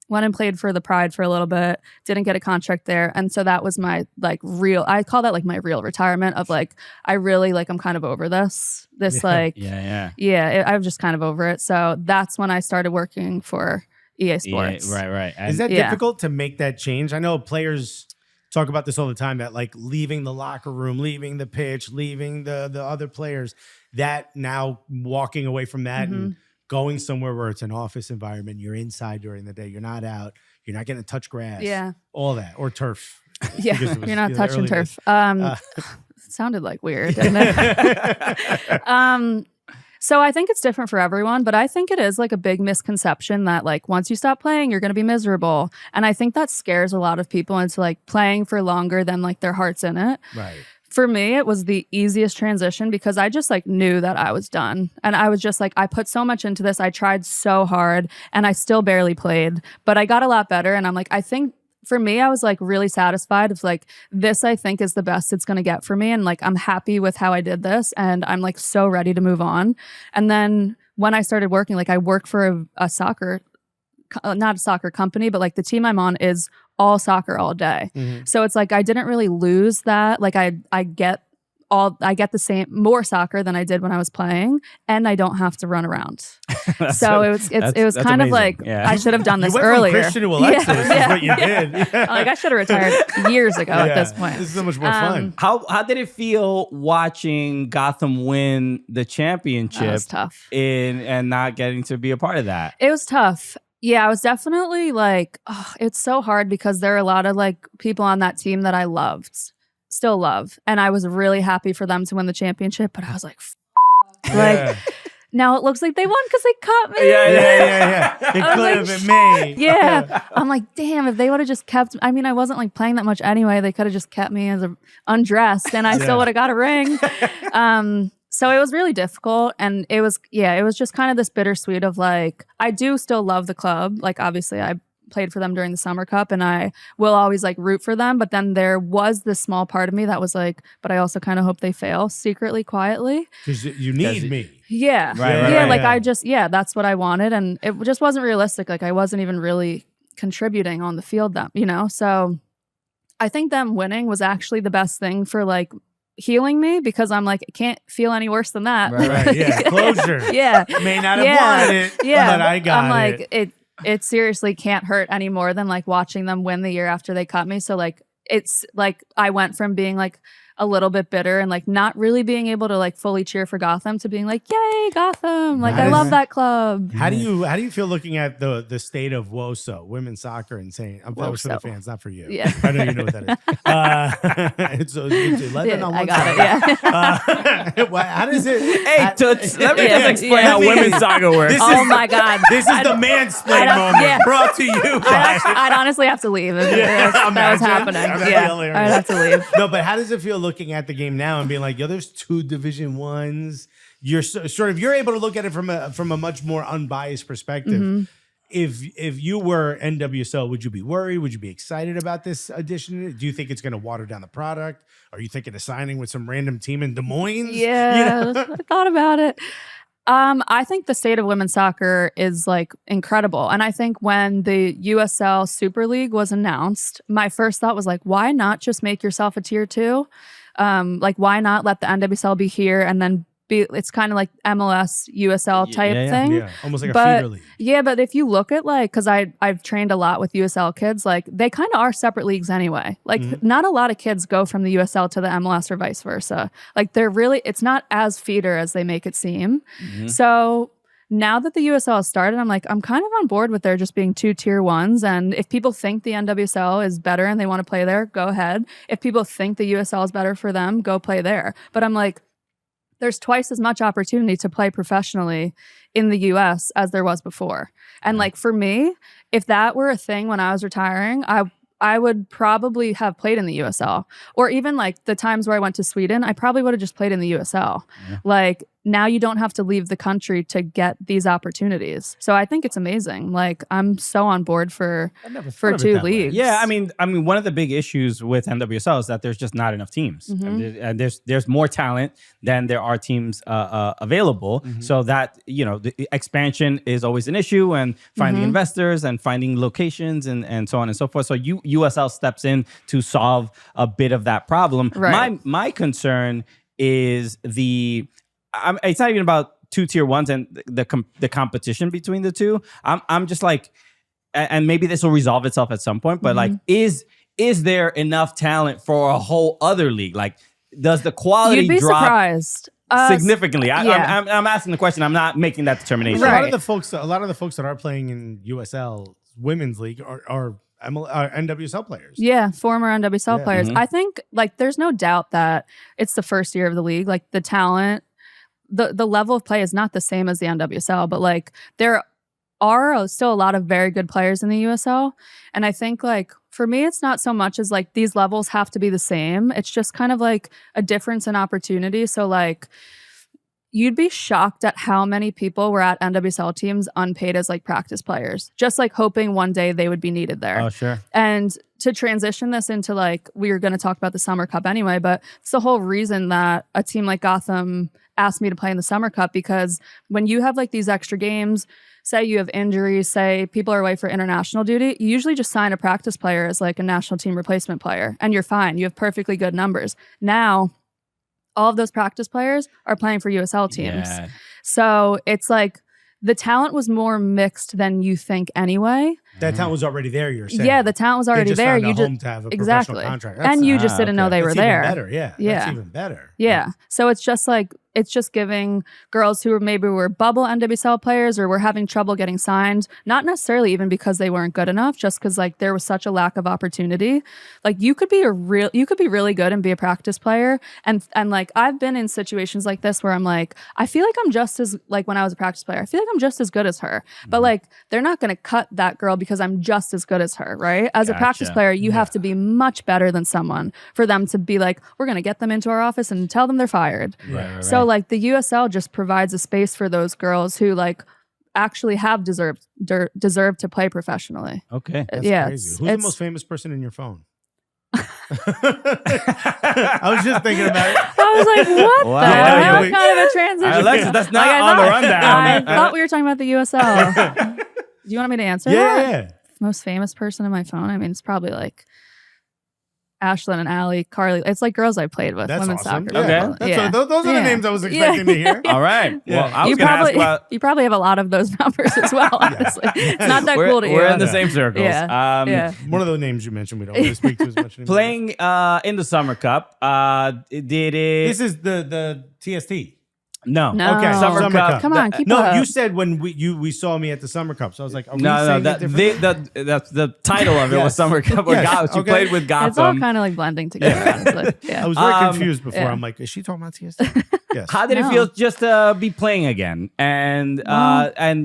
Went and played for the Pride for a little bit, didn't get a contract there. And so that was my like real, I call that like my real retirement of like, I really like, I'm kind of over this. I'm just kind of over it. So that's when I started working for EA Sports. Right. Is that difficult to make that change? I know players talk about this all the time, that like leaving the locker room, leaving the pitch, leaving the other players, that now walking away from that and going somewhere where it's an office environment, you're inside during the day, you're not out, you're not getting to touch grass, all that, or turf. Yeah, you're not touching turf. It sounded like weird, didn't it? So I think it's different for everyone, but I think it is like a big misconception that like once you stop playing, you're going to be miserable. And I think that scares a lot of people into like playing for longer than like their heart's in it. Right. For me, it was the easiest transition because I just like knew that I was done. And I was just like, I put so much into this. I tried so hard and I still barely played, but I got a lot better. And I'm like, I think for me, I was like really satisfied of like, this I think is the best it's going to get for me. And like, I'm happy with how I did this and I'm like so ready to move on. And then when I started working, like I work for a soccer, not a soccer company, but like the team I'm on is all soccer all day. So it's like, I didn't really lose that. Like I get the same, more soccer than I did when I was playing, and I don't have to run around. So it was kind amazing. of like, I should have done this you went earlier. From Christian to Alexis is what you did. Like I should have retired years ago at this point. This is so much more fun. How did it feel watching Gotham win the championship? That was tough. And not getting to be a part of that? It was tough. Yeah, I was definitely like, it's so hard because there are a lot of like people on that team that I still love. And I was really happy for them to win the championship, but I was like, like now it looks like they won because they caught me. Yeah. It could have been me. Yeah. I'm like, damn, if they would have just kept, I mean, I wasn't like playing that much anyway. They could have just kept me as undressed and I still would have got a ring. So it was really difficult. And it was just kind of this bittersweet of like, I do still love the club. Like, obviously I played for them during the Summer Cup and I will always like root for them. But then there was this small part of me that was like, but I also kind of hope they fail secretly, quietly. Because you need me. Yeah. Right. That's what I wanted. And it just wasn't realistic. Like I wasn't even really contributing on the field so I think them winning was actually the best thing for like healing me because I'm like, it can't feel any worse than that. Right. Yeah. Closure. Yeah. May not have wanted it, but I got it. I'm like, it seriously can't hurt any more than like watching them win the year after they cut me. So like, it's like, I went from being like, a little bit bitter and like not really being able to like fully cheer for Gotham to being like, yay, Gotham. Like, I love that club. How do you feel looking at the state of WOSO, women's soccer, and saying, that was for the fans, not for you. Yeah. I know you know what that is. It's 11 on one got side. it, yeah. How does it? Hey, Toots, let me just explain how women's soccer works. Oh my God. This is the mansplain moment brought to you by... I'd honestly have to leave if that was happening. I'd have to leave. No, but how does it feel looking at the game now and being like, yo, there's 2 Division Ones. You're you're able to look at it from a much more unbiased perspective. Mm-hmm. If you were NWSL, would you be worried? Would you be excited about this addition? Do you think it's going to water down the product? Are you thinking of signing with some random team in Des Moines? Yeah, I thought about it. I think the state of women's soccer is like incredible. And I think when the USL Super League was announced, my first thought was like, why not just make yourself a tier 2? Like, why not let the NWSL be here and then it's kind of like MLS, USL type thing. Yeah, almost like a feeder league. Yeah, but if you look at like, because I've trained a lot with USL kids, like they kind of are separate leagues anyway. Like not a lot of kids go from the USL to the MLS or vice versa. Like it's not as feeder as they make it seem. So now that the USL has started, I'm kind of on board with there just being 2 tier 1s. And if people think the NWSL is better and they want to play there, go ahead. If people think the USL is better for them, go play there. But I'm like, there's twice as much opportunity to play professionally in the US as there was before. And like for me, if that were a thing when I was retiring, I would probably have played in the USL. Or even like the times where I went to Sweden, I probably would have just played in the USL. Yeah. Like now you don't have to leave the country to get these opportunities. So I think it's amazing. Like I'm so on board for 2 leagues. Yeah, I mean, one of the big issues with NWSL is that there's just not enough teams. And there's more talent than there are teams available. So that, the expansion is always an issue, and finding investors and finding locations and so on and so forth. So USL steps in to solve a bit of that problem. Right. My concern is it's not even about 2 tier 1s and the competition between the two. I'm just like, and maybe this will resolve itself at some point, but like, is there enough talent for a whole other league? Like, does the quality You'd be drop surprised. Significantly? I'm asking the question. I'm not making that determination. Right. A lot of the folks that are playing in USL women's league are NWSL players. Yeah, former NWSL players. I think like there's no doubt that it's the first year of the league. Like the talent, the level of play is not the same as the NWSL, but like there are still a lot of very good players in the USL. And I think like for me, it's not so much as like these levels have to be the same. It's just kind of like a difference in opportunity. So like you'd be shocked at how many people were at NWSL teams unpaid as like practice players, just like hoping one day they would be needed there. Oh, sure. And to transition this into like, we were going to talk about the Summer Cup anyway, but it's the whole reason that a team like Gotham asked me to play in the Summer Cup, because when you have like these extra games, say you have injuries, say people are away for international duty, you usually just sign a practice player as like a national team replacement player and you're fine. You have perfectly good numbers. Now, all of those practice players are playing for USL teams. Yeah. So it's like the talent was more mixed than you think anyway. That talent was already there, you're saying? Yeah, the talent was already there. You just to have a professional contract. And you just didn't know they were there. Better, yeah. That's even better. Yeah. So it's just like, it's just giving girls who were bubble NWSL players or were having trouble getting signed, not necessarily even because they weren't good enough, just because like there was such a lack of opportunity. Like you could be really good and be a practice player. And like I've been in situations like this where I'm like, I feel like I'm just as, like when I was a practice player, I feel like I'm just as good as her. But like they're not going to cut that girl because I'm just as good as her, right? As a practice player, you have to be much better than someone for them to be like, we're going to get them into our office and tell them they're fired. Right. So like the USL just provides a space for those girls who like actually have deserved to play professionally. Okay. That's crazy. Who's the most famous person in your phone? I was just thinking about it. I was like, what the hell? What kind of a transition? Alexa, that's not on the rundown. I thought we were talking about the USL. Do you want me to answer that? Yeah. Most famous person in my phone? I mean, it's probably like Ashlyn and Allie, Carly. It's like girls I played with. That's women's awesome. soccer. Okay. Those are the names I was expecting to hear. All right. Yeah. Well, I was going to ask about. You probably have a lot of those numbers as well, honestly. It's not that cool to you. We're in the same circles. Yeah. One of those names you mentioned, we don't really speak to as much anymore. Playing in the Summer Cup, did it? This is the TST. No. No. Okay, Summer Cup. Come on, keep No, up. you said when we saw me at the Summer Cup, so I was like, are we No, saying that it differently? the title of it was Yes. Summer Cup. Or Yes, Gotham. You okay. played with Gotham. It's all kind of like blending together, honestly. Yeah. I was very confused before. yeah. I'm like, is she talking about TST? Yes. How did it No. feel just to be playing again? And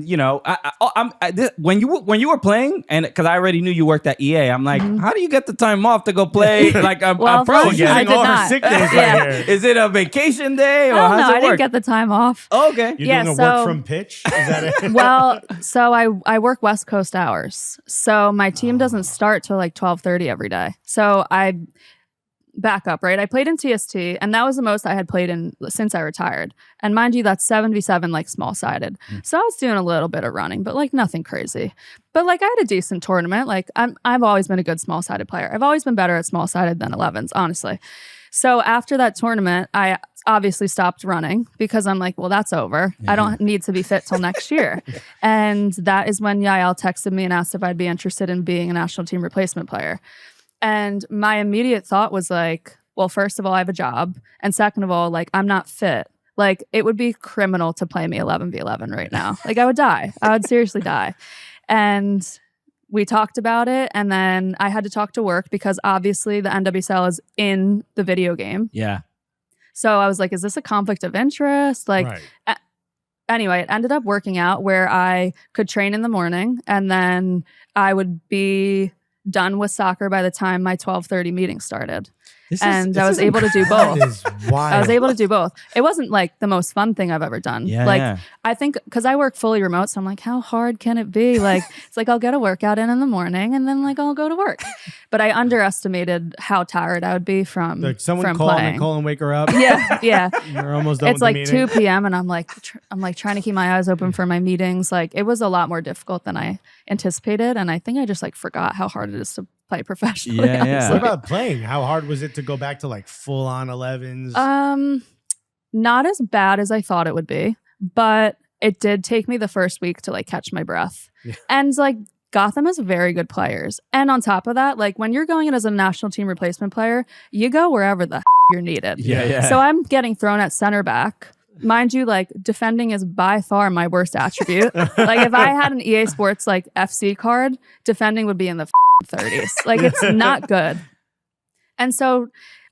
you know, when you were playing, and because I already knew you worked at EA, I'm like, how do you get the time off to go play like a pro first, again? I Using did all her not. sick days Yeah. right here. Is it a vacation day or I don't how know. does I it didn't work? get the time off. Oh, okay. You're Yeah, doing a so- work from pitch? Is that it? Well, so I work West Coast hours. So my team doesn't start till like 12:30 every day. So I back up, right? I played in TST, and that was the most I had played in since I retired. And mind you, that's 7v7, like small-sided. So I was doing a little bit of running, but like nothing crazy. But like I had a decent tournament. Like I've always been a good small-sided player. I've always been better at small-sided than 11s, honestly. So after that tournament, I obviously stopped running because I'm like, well, that's over. I don't need to be fit till next year. And that is when Yael texted me and asked if I'd be interested in being a national team replacement player. And my immediate thought was like, well, first of all, I have a job. And second of all, like, I'm not fit. Like, it would be criminal to play me 11v11 right now. Like, I would die. I would seriously die. And we talked about it. And then I had to talk to work because obviously the NWSL is in the video game. Yeah. So I was like, is this a conflict of interest? Like, Right. Anyway, it ended up working out where I could train in the morning and then I would be done with soccer by the time my 12:30 meeting started. I was able to do both. That is wild. I was able to do both. It wasn't like the most fun thing I've ever done. Yeah, like yeah. I think because I work fully remote, so I'm like, how hard can it be? Like it's like I'll get a workout in the morning and then like I'll go to work. But I underestimated how tired I would be from Like someone from call playing. Nicole and wake her up. Yeah. You're almost done It's with the like meeting. 2 p.m. and I'm like trying to keep my eyes open for my meetings. Like it was a lot more difficult than I anticipated, and I think I just like forgot how hard it is to play professionally. Yeah, yeah. honestly. What about playing? How hard was it to go back to like full on 11s? Not as bad as I thought it would be, but it did take me the first week to like catch my breath. Yeah. And like Gotham has very good players. And on top of that, like when you're going in as a national team replacement player, you go wherever the you're needed. Yeah. So I'm getting thrown at center back. Mind you, like defending is by far my worst attribute. Like if I had an EA Sports like FC card, defending would be in the 30s. Like it's not good. And so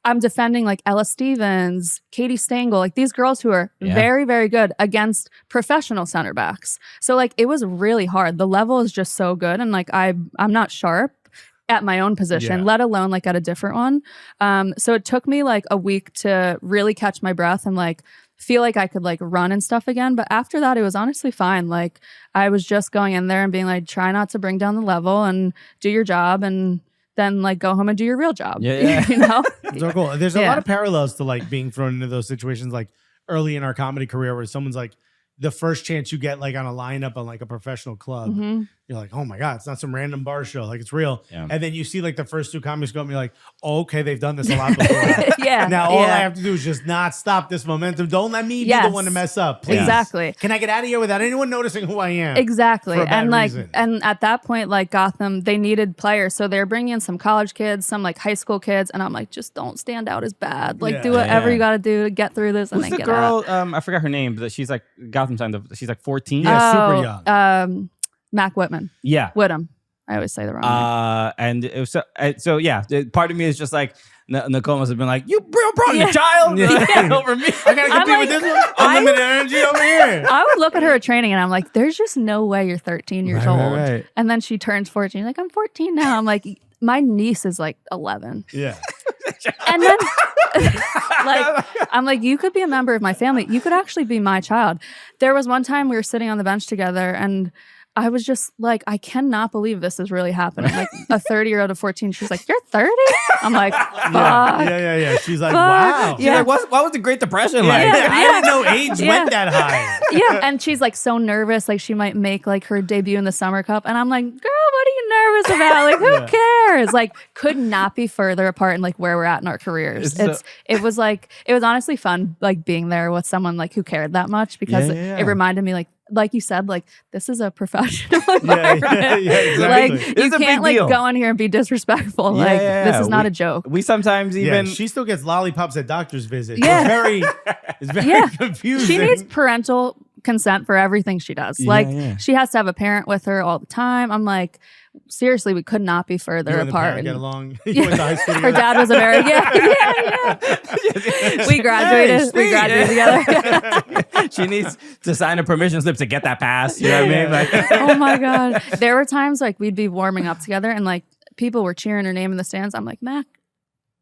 I'm defending like Ella Stevens, Katie Stengel, like these girls who are very, very good against professional center backs. So like it was really hard. The level is just so good. And like I'm not sharp at my own position, let alone like at a different one. So it took me like a week to really catch my breath and like feel like I could like run and stuff again. But after that, it was honestly fine. Like I was just going in there and being like, try not to bring down the level and do your job and then like go home and do your real job. Yeah. You know? So cool. There's a Yeah. lot of parallels to like being thrown into those situations like early in our comedy career where someone's like the first chance you get like on a lineup on like a professional club, Mhm. you're like, oh my God, it's not some random bar show. Like it's real. Yeah. And then you see like the first two comics go and you're like, oh, okay, they've done this a lot before. Yeah. Now all yeah. I have to do is just not stop this momentum. Don't let me be Yes. the one to mess up. Please. Exactly. Can I get out of here without anyone noticing who I am? Exactly. For a bad And like, reason. and at that point, like Gotham, they needed players. So they're bringing in some college kids, some like high school kids. And I'm like, just don't stand out as bad. Like do whatever Yeah. you got to do to get through this and Who's then the get out. girl? I forgot her name, but she's like Gotham signed. She's like 14. Yeah, super young. Mac Whitman. Yeah. Whittam. I always say the wrong name. And it was so yeah. Part of me is just like Nicole must have been like, you brought your Yeah. child Yeah. over me. I gotta compete with like, this one. Unlimited energy over here. I would look at her at training and I'm like, there's just no way you're 13 years Right, right, old. right. And then she turns 14. Like, I'm 14 now. I'm like, my niece is like 11. Yeah. And then like I'm like, you could be a member of my family. You could actually be my child. There was one time we were sitting on the bench together and I was just like, I cannot believe this is really happening. Like a 30-year-old of 14, she's like, you're 30? I'm like, fuck. Yeah. She's like, Fuck. wow. She's Yeah. like, what was the Great Depression Yeah, like? I didn't know age Yeah. went that high. Yeah. And she's like so nervous, like she might make like her debut in the Summer Cup. And I'm like, girl, what do you you nervous about? Like, who cares? Like, could not be further apart in like where we're at in our careers. It was honestly fun, like being there with someone like who cared that much, because it reminded me like you said, like this is a professional environment. Exactly. Like you can't like go in here and be disrespectful. Like this is not a joke. We sometimes even she still gets lollipops at doctor's visits. Yeah. It's very confusing. She needs parental consent for everything she does. Like she has to have a parent with her all the time. I'm like, seriously, we could not be further apart. Get along. You went to high school Her dad was a very we graduated together. She needs to sign a permission slip to get that pass. You know what I mean? Like, oh my God. There were times like we'd be warming up together and like people were cheering her name in the stands. I'm like, Mac,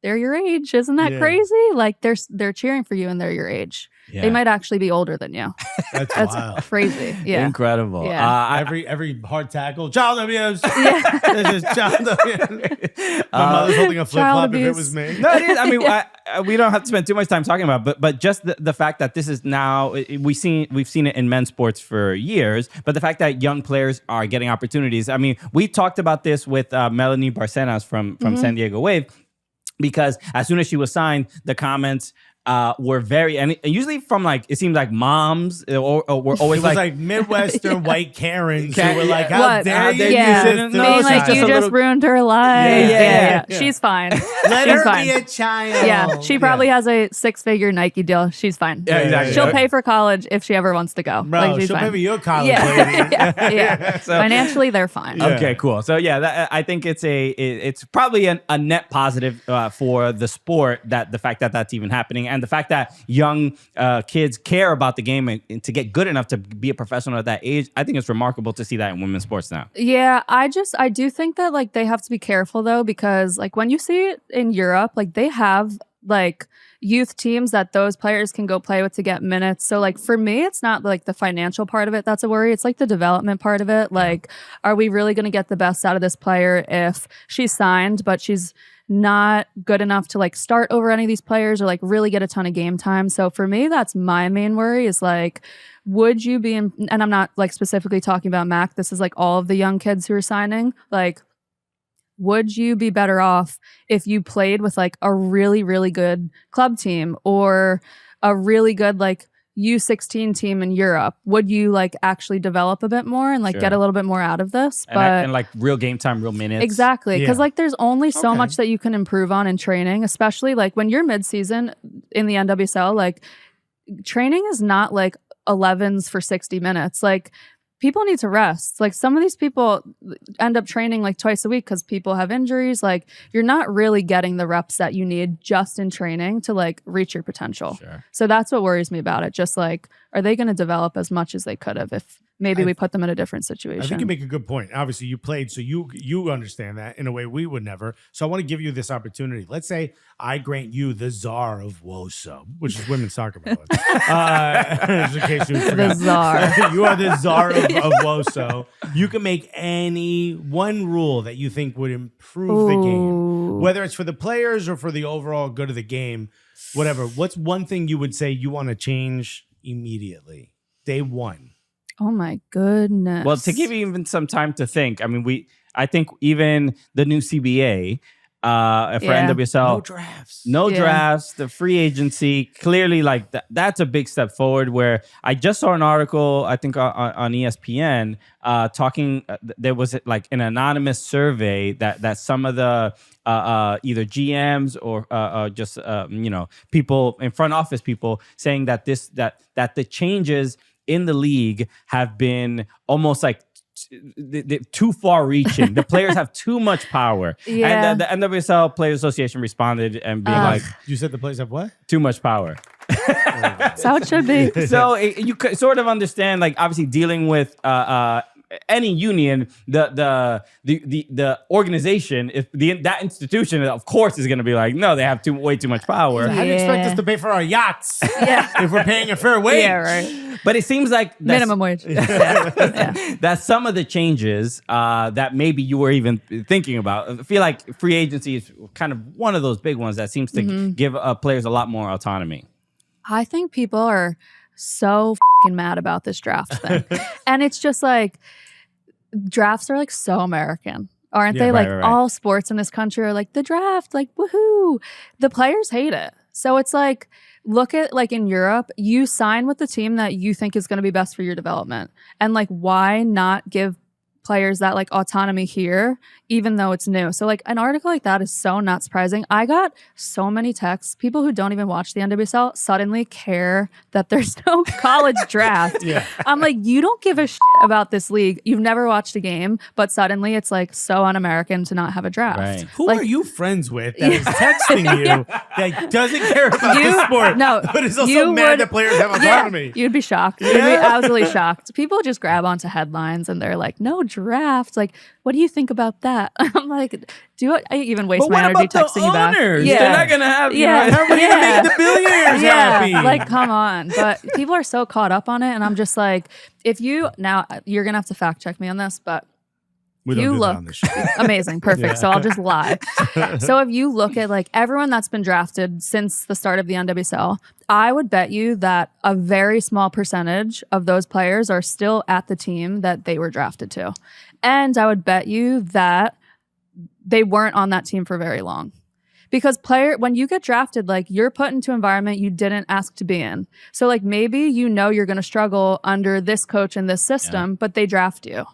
they're your age. Isn't that crazy? Like they're cheering for you and they're your age. They might actually be older than you. That's wild. Crazy. Yeah. Incredible. Yeah. Every hard tackle, child abuse. This is child abuse. My mother's holding a flip flop if it was me. No, it is. I mean, we don't have to spend too much time talking about it, but just the fact that this is now, we've seen it in men's sports for years, but the fact that young players are getting opportunities. I mean, we talked about this with Melanie Barcenas from San Diego Wave, because as soon as she was signed, the comments were very, and usually from like, it seems like moms or were always it was like Midwestern white Karens who were like, how dare you? Being like, you just ruined her life. Yeah. She's fine. Let her be a child. Yeah, she probably has a 6-figure Nike deal. She's fine. Yeah, exactly. She'll pay for college if she ever wants to go. Bro, like, she's she'll fine. pay for your college lady. So, financially, they're fine. Okay, cool. So yeah, I think it's probably a net positive for the sport, that the fact that that's even happening. And the fact that young kids care about the game and to get good enough to be a professional at that age, I think it's remarkable to see that in women's sports now. Yeah, I do think that like they have to be careful though, because like when you see it in Europe, like they have like youth teams that those players can go play with to get minutes. So like for me, it's not like the financial part of it that's a worry. It's like the development part of it. Like, are we really going to get the best out of this player if she's signed, but she's not good enough to like start over any of these players or like really get a ton of game time? So for me, that's my main worry is like, would you be in, and I'm not like specifically talking about Mac, this is like all of the young kids who are signing, like, would you be better off if you played with like a really, really good club team or a really good like U16 team in Europe? Would you like actually develop a bit more and like get a little bit more out of this? And like real game time, real minutes. Exactly. Because like there's only so much that you can improve on in training, especially like when you're mid-season in the NWSL, like training is not like 11s for 60 minutes. Like people need to rest. Like some of these people end up training like twice a week because people have injuries. Like you're not really getting the reps that you need just in training to like reach your potential. Sure. So that's what worries me about it. Just like, are they going to develop as much as they could have if maybe we put them in a different situation? I think you make a good point. Obviously you played, so you understand that in a way we would never. So I want to give you this opportunity. Let's say I grant you the czar of WOSO, which is women's soccer, by the way. Just in case you forgot. The czar. You are the czar of WOSO. You can make any one rule that you think would improve the game, whether it's for the players or for the overall good of the game, whatever. What's one thing you would say you want to change immediately? Day one. Oh my goodness. Well, to give you even some time to think, I mean, I think even the new CBA for NWSL, no drafts, the free agency, clearly like that's a big step forward. Where I just saw an article, I think on ESPN, talking. There was like an anonymous survey that some of the either GMs or just people in front office people saying that that the changes in the league have been almost like too far reaching. The players have too much power. And the NWSL Players Association responded and being like, you said the players have what? Too much power. That's how it should be. So you could sort of understand, like, obviously dealing with any union, the organization, if that institution, of course, is going to be like, no, they have way too much power. How do you expect us to pay for our yachts if we're paying a fair wage? Yeah, right. But it seems like minimum wage. that some of the changes that maybe you were even thinking about. I feel like free agency is kind of one of those big ones that seems to give players a lot more autonomy. I think people are so fucking mad about this draft thing. And it's just like, drafts are like so American. Aren't Yeah, they? right, Like right. all sports in this country are like the draft, like woohoo. The players hate it. So it's like, look at like in Europe, you sign with the team that you think is going to be best for your development. And like, why not give players that like autonomy here, even though it's new? So like an article like that is so not surprising. I got so many texts, people who don't even watch the NWSL suddenly care that there's no college draft. Yeah. I'm like, you don't give a shit about this league. You've never watched a game, but suddenly it's like so un-American to not have a draft. Right. Who Like- are you friends with that is texting you that doesn't care about the sport, no, but is also you mad would- that players have autonomy? Yeah, you'd be shocked. You'd be absolutely shocked. People just grab onto headlines and they're like, no draft. Like, what do you think about that? I'm like, I even waste But my what energy about texting the you back? owners? Yeah. They're not gonna have. Yeah. How are you gonna make the billionaires happy? Like, come on. But people are so caught up on it. And I'm just like, now you're going to have to fact check me on this, but We don't you do that look on this show. amazing. Perfect. So I'll just lie. So if you look at like everyone that's been drafted since the start of the NWSL, I would bet you that a very small percentage of those players are still at the team that they were drafted to. And I would bet you that they weren't on that team for very long. Because when you get drafted, like you're put into an environment you didn't ask to be in. So like maybe you know you're going to struggle under this coach and this system, but they draft you.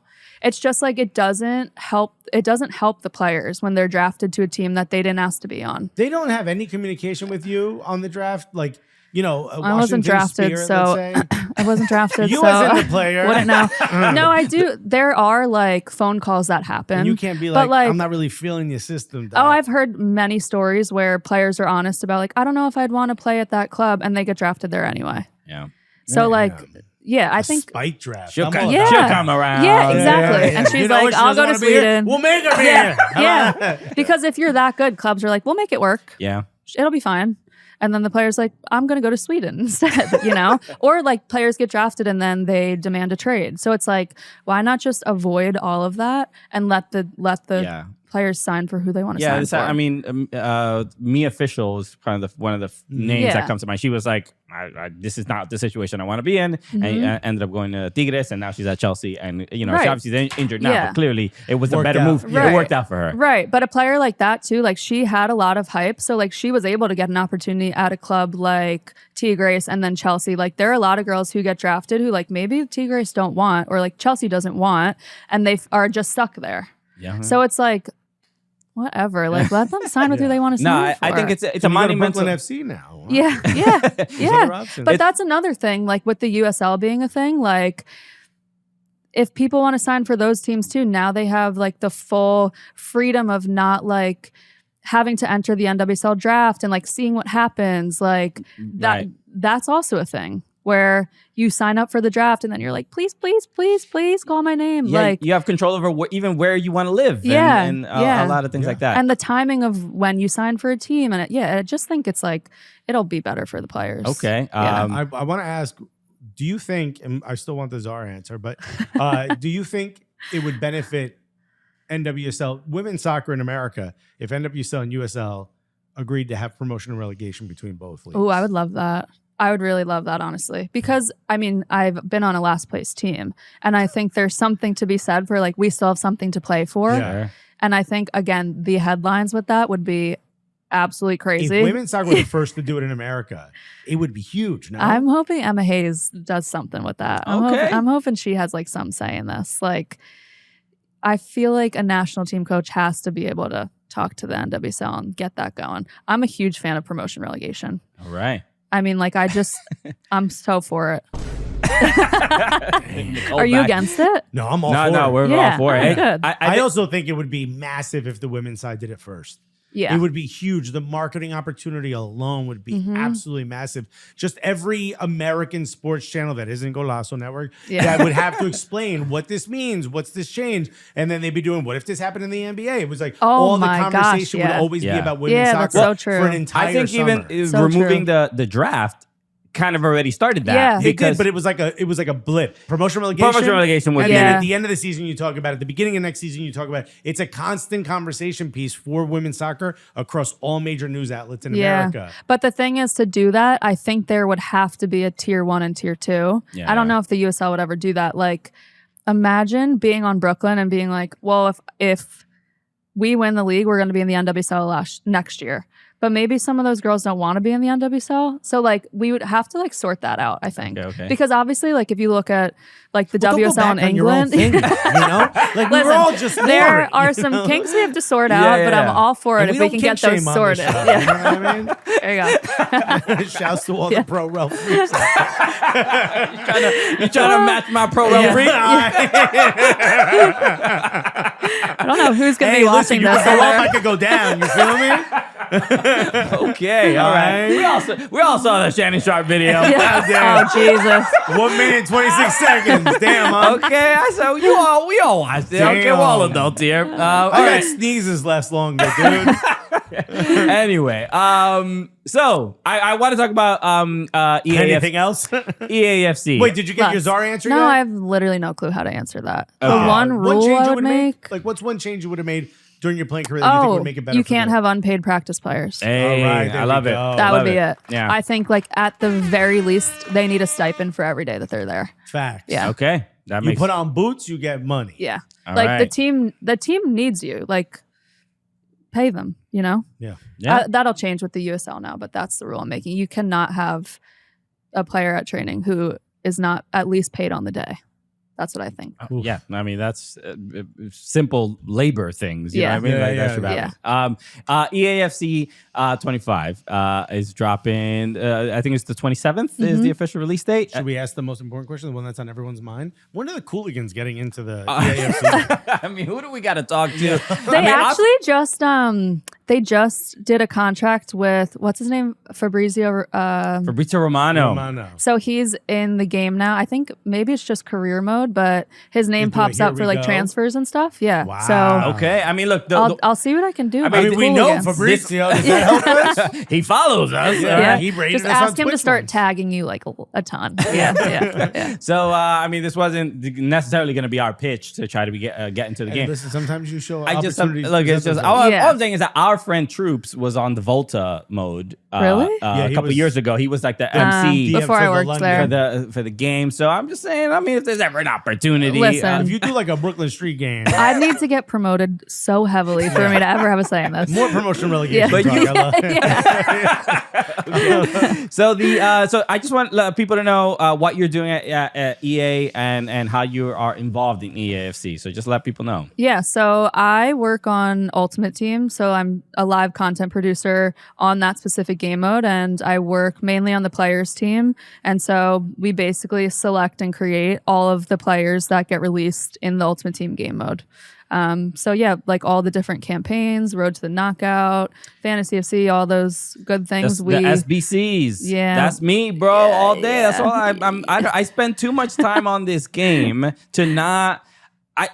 It's just like it doesn't help the players when they're drafted to a team that they didn't ask to be on. They don't have any communication with you on the draft, like I wasn't drafted, Spirit, so let's say. I wasn't drafted. You so wasn't the player. Wouldn't know. No, I do. There are like phone calls that happen. And you can't be but, like, I'm not really feeling your system. Doc. Oh, I've heard many stories where players are honest about like, I don't know if I'd want to play at that club, and they get drafted there anyway. Yeah. So like, yeah, I A think spike draft. She'll I'm come, all Yeah. she'll come around. Yeah, exactly. And she's You know like, what? She I'll go doesn't to wanna be here. Sweden. We'll make her Yeah, here. yeah. Because if you're that good, clubs are like, we'll make it work. Yeah. It'll be fine. And then the player's like, I'm going to go to Sweden instead, you know? Or like players get drafted and then they demand a trade. So it's like, why not just avoid all of that and let the Yeah. players sign for who they want to Yeah, sign this, for? I mean, Mia Official is kind of one of the names Yeah. that comes to mind. She was like, this is not the situation I want to be in. And ended up going to Tigres, and now she's at Chelsea. And, she Right. obviously is injured now, Yeah. but clearly it was a Worked better out. move. Right. It worked out for her. Right. But a player like that too, like she had a lot of hype. So like she was able to get an opportunity at a club like Tigres and then Chelsea. Like there are a lot of girls who get drafted who like maybe Tigres don't want or like Chelsea doesn't want, and they are just stuck there. Yeah. So it's like, whatever. Like let them sign with who they want to No, sign I for. think it's So a you go to monumental. Brooklyn FC now. Yeah, yeah, yeah. options. But that's another thing, like with the USL being a thing, like if people want to sign for those teams too, now they have like the full freedom of not like having to enter the NWSL draft and like seeing what happens. Like Right. that's also a thing where you sign up for the draft and then you're like, please, please, please, please call my name. Yeah, like you have control over even where you want to live. Yeah, And yeah. a lot of things like that. and the timing of when you sign for a team. And I just think it's like, it'll be better for the players. Okay. Yeah. I want to ask, do you think, and I still want the czar answer, but do you think it would benefit NWSL, women's soccer in America, if NWSL and USL agreed to have promotion and relegation between both leagues? Oh, I would love that. I would really love that, honestly, because I mean, I've been on a last place team, and I think there's something to be said for like we still have something to play for. Yeah. And I think again, the headlines with that would be absolutely crazy. If women's soccer were the first to do it in America, it would be huge. No? I'm hoping Emma Hayes does something with that. Okay. I'm hoping she has like some say in this. Like, I feel like a national team coach has to be able to talk to the NWSL and get that going. I'm a huge fan of promotion relegation. All right. I mean, like, I'm so for it. Nicole Are you Baxter. against it? No, I'm all No, for no, it. we're Yeah, all for it. I'm good. I I think- also think it would be massive if the women's side did it first. Yeah. It would be huge. The marketing opportunity alone would be absolutely massive. Just every American sports channel that isn't Golazo Network Yeah. that would have to explain what this means, what's this change, and then they'd be doing, what if this happened in the NBA? It was like Oh all the my gosh, conversation would yeah. always be Yeah. about women's Yeah, soccer that's so true. for an entire I think summer. even So removing the draft kind of already started that. Yeah. It did, because but it was like a blip. Promotion relegation. Promotion relegation was- and then Yeah. at the end of the season, you talk about it. At the beginning of next season, you talk about it. It's a constant conversation piece for women's soccer across all major news outlets in America. But the thing is, to do that, I think there would have to be a tier 1 and tier 2. Yeah. I don't know if the USL would ever do that. Like, imagine being on Brooklyn and being like, well, if we win the league, we're going to be in the NWSL next year. But maybe some of those girls don't want to be in the NWSL. So like we would have to like sort that out, I think. Okay. Because obviously like if you look at like the Don't go WSL back in on your own England, thing, you know? Like we were all just there bored, are you some know? kinks we have to sort out, but I'm all for it And if we can get those kink shame on sorted. this show, Yeah. You know what I mean? There you go. Shouts to all the pro rel freaks. You trying to match my pro rel freak? I don't know who's going to Hey, be listen, watching you this. could go up, I could go down. You feel me? Okay, all right. We all saw the Shannon Sharp video. Yeah. Oh, Jesus. 1 minute, 26 seconds. Damn, huh? Okay, so we all watched it. Okay, we're all adults here. All I right. got sneezes last longer, dude. Anyway, so I want to talk about Anything else? EAFC. Wait, did you get your Less. Czar answer No, yet? I have literally no clue how to answer that. Okay. The one rule change I you would would've make. Like, what's one change you would have made during your playing career that you think would make it better? You for can't them? have unpaid practice players. Hey, All right, there I we love it. go. That Love would be it. Yeah. I think like at the very least, they need a stipend for every day that they're there. Facts. Yeah. Okay, that You makes put on boots, you get money. Yeah. All like right. the team needs you. Like pay them, you know? Yeah. Yeah. That'll change with the USL now, but that's the rule I'm making. You cannot have a player at training who is not at least paid on the day. That's what I think. Yeah, I mean that's simple labor things. You know what I mean? Yeah, Like, yeah, that should yeah. happen. EAFC 25 is dropping. I think it's the 27th is the official release date. Should we ask the most important question, the one that's on everyone's mind? When are the Cooligans getting into the EAFC? I mean, who do we got to talk to? They actually just did a contract with what's his name? Fabrizio Fabrizio Romano. Romano. So he's in the game now. I think maybe it's just career mode, but his name He's doing pops Here up We for like Go. transfers and stuff. Yeah. Wow. So Okay, I mean, look, I'll see what I can do. I with mean, the we know Cooligans. Fabrizio. Does that help us? he follows us. Yeah. He rated Just us on ask him to Twitch start once. tagging you like a ton. Yeah. So, I mean, this wasn't necessarily going to be our pitch to try to get into the Hey, game. listen, sometimes you show I just opportunities. look. It's present just themselves. Yeah. all I'm saying is that our friend Troops was on the Volta mode. Really? Yeah, a he couple was- years ago, he was like the MC DM before for I the worked London. there. for the game. So I'm just saying. I mean, if there's ever an opportunity, Listen. If you do like a Brooklyn Street game, I need to get promoted so heavily for me to ever have a say in this. more promotion relegation. But talk, you- I love it. so so I just want people to know what you're doing at EA and how you are involved in EAFC. So just let people know. Yeah, so I work on Ultimate Team. So I'm a live content producer on that specific game mode, and I work mainly on the players team. And so we basically select and create all of the players that get released in the Ultimate Team game mode. So yeah, like all the different campaigns, Road to the Knockout, Fantasy FC, all those good things. The SBCs. Yeah. That's me, bro, all day. That's all I spend too much time on this game to not.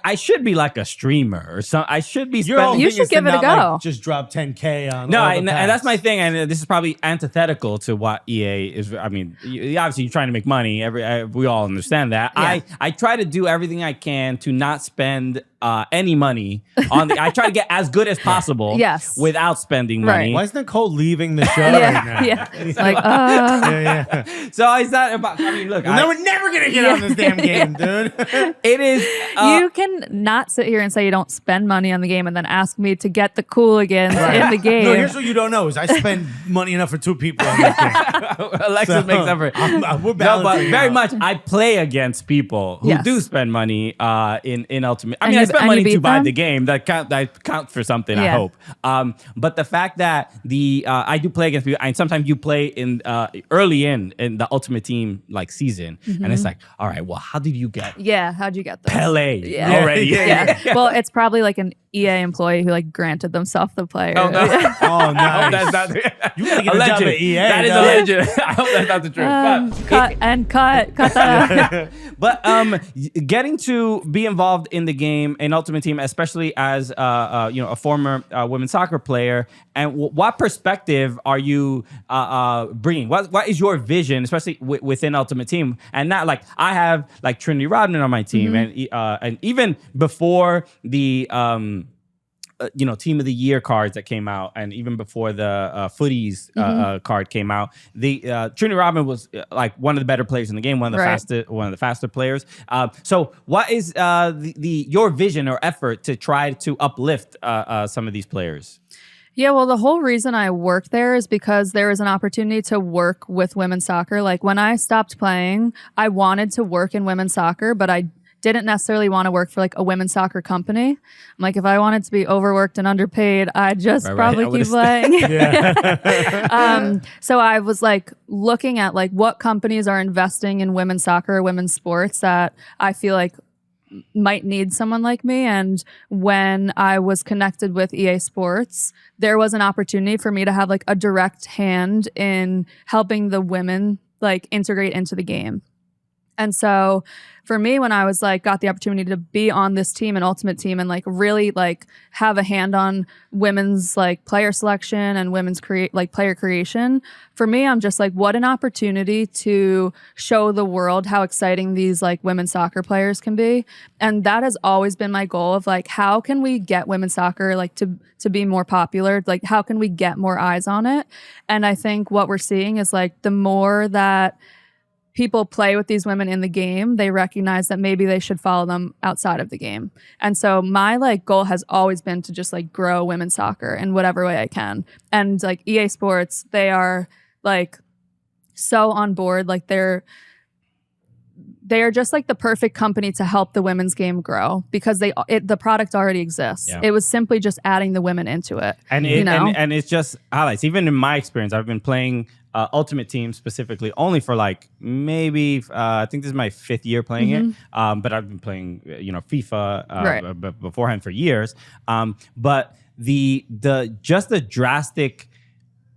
I should be like a streamer or something. I should be Your whole spending. You thing should is to give it a not, go. like, just drop 10K on. No, all the and that's my packs. thing, and this is probably antithetical to what EA is. I mean, obviously you're trying to make money. We all understand that. Yeah. I try to do everything I can to not spend any money on I try to get as good as possible. Yes. Without spending Right. money. Why is Nicole leaving the show Yeah, right now? yeah. It's like, yeah. So it's not about. I mean, look. We're never gonna get on this damn game, dude. It is. you can not sit here and say you don't spend money on the game and then ask me to get the Cooligans in the game. No, here's what you don't know is I spend money enough for 2 people on this game. Alexis makes up for it. We're No, but balancing very out. much I play against people who Yes. do spend money in Ultimate. I And mean, I you- spend and money you to beat buy them? the game. That count for something. I Yeah. hope. But the fact that I do play against people, and sometimes you play in early in the Ultimate Team like season, and it's like, all right, well, how did you get Yeah, how'd you get this? Pele Yeah. already? Yeah. Yeah. Well, it's probably like an EA employee who like granted themselves the player. Oh, no. Oh, nice. I hope that's not You gotta get a a job legend. at EA, That is dog. a legend. I hope that's not the truth. But cut that out. But getting to be involved in the game in Ultimate Team, especially as a former women's soccer player, and what perspective are you bringing? What is your vision, especially within Ultimate Team? And not like I have like Trinity Rodman on my team, and even before the team of the year cards that came out, and even before the footies card came out, the Trini Rodman was like one of the better players in the game, one of the faster players. So what is your vision or effort to try to uplift some of these players? Yeah, well, the whole reason I work there is because there was an opportunity to work with women's soccer. Like when I stopped playing, I wanted to work in women's soccer, but I didn't necessarily want to work for like a women's soccer company. I'm like, if I wanted to be overworked and underpaid, I'd just probably keep playing. So I was like looking at like what companies are investing in women's soccer or women's sports that I feel like might need someone like me. And when I was connected with EA Sports, there was an opportunity for me to have like a direct hand in helping the women like integrate into the game. And so for me, when I was like got the opportunity to be on this team, an ultimate team, and like really like have a hand on women's like player selection and women's player creation, for me, I'm just like, what an opportunity to show the world how exciting these like women's soccer players can be. And that has always been my goal of like, how can we get women's soccer like to be more popular? Like, how can we get more eyes on it? And I think what we're seeing is like the more that people play with these women in the game, they recognize that maybe they should follow them outside of the game. And so my like goal has always been to just like grow women's soccer in whatever way I can. And like EA Sports, they are like so on board. Like they are just like the perfect company to help the women's game grow because the product already exists. Yeah. It was simply just adding the women into it. And and it's just highlights. Even in my experience, I've been playing Ultimate Team specifically only for like maybe I think this is my 5th year playing it. But I've been playing FIFA beforehand for years. But the drastic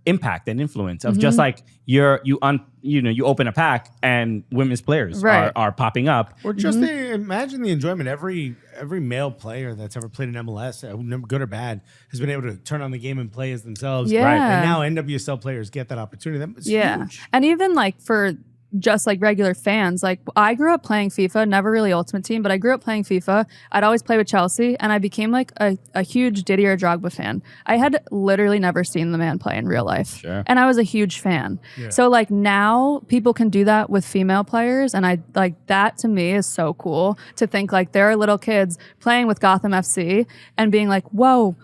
impact and influence of just like you open a pack and women's players are popping up. Or just imagine the enjoyment. Every male player that's ever played in MLS, good or bad, has been able to turn on the game and play as themselves. Yeah. Right. And now NWSL players get that opportunity. That's huge. And even like for just like regular fans, like I grew up playing FIFA, never really Ultimate Team, but I grew up playing FIFA. I'd always play with Chelsea, and I became like a huge Didier Drogba fan. I had literally never seen the man play in real life, and I was a huge fan. So like now people can do that with female players, and I like that. To me is so cool to think like there are little kids playing with Gotham FC and being like, whoa,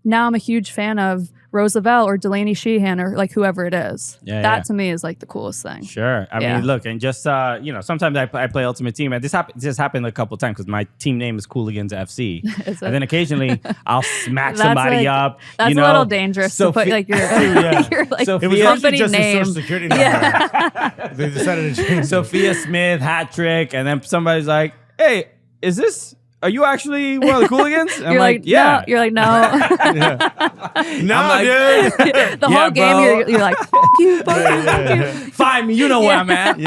now I'm a huge fan of Rose Lavelle or Delaney Sheehan or like whoever it is. That to me is like the coolest thing. Sure. I mean, look, and just, sometimes I play Ultimate Team, and this happened a couple times because my team name is Cooligans FC. And then occasionally I'll smack somebody up. That's a little dangerous to put like your, your like it was company just name. A social security number. They decided to change Sophia Smith, hat trick, and then somebody's like, hey, are you actually one of the Cooligans? I'm like, yeah. No. You're like, no. No, dude. The whole game, you're like, fuck you. Find me. You know where I'm at.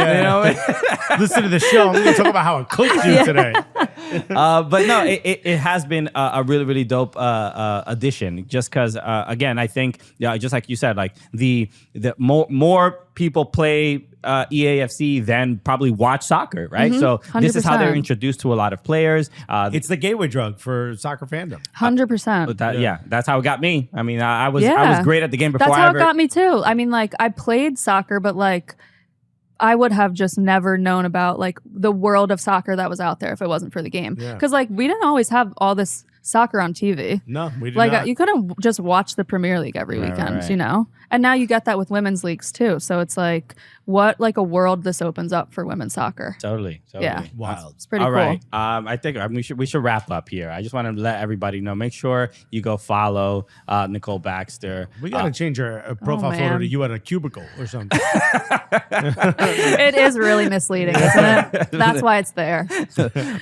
Listen to the show. I'm going to talk about how I cooked you today. But no, it has been a really, really dope addition. Just because, again, I think, just like you said, like the more people play EAFC than probably watch soccer, right? So 100%. This is how they're introduced to a lot of players. It's the gateway drug for soccer fandom. 100%. That's how it got me. I mean, I was great at the game before. That's how it got me too. I mean, like I played soccer, but like I would have just never known about like the world of soccer that was out there if it wasn't for the game. Because like we didn't always have all this soccer on TV. No, we did like not. You couldn't just watch the Premier League every weekend, you know? And now you get that with women's leagues too. So it's like what like a world this opens up for women's soccer. Totally. Yeah. Wild. It's pretty cool. All right. I think we should wrap up here. I just want to let everybody know. Make sure you go follow Nicole Baxter. We got to change our profile photo to you at a cubicle or something. It is really misleading, isn't it? That's why it's there.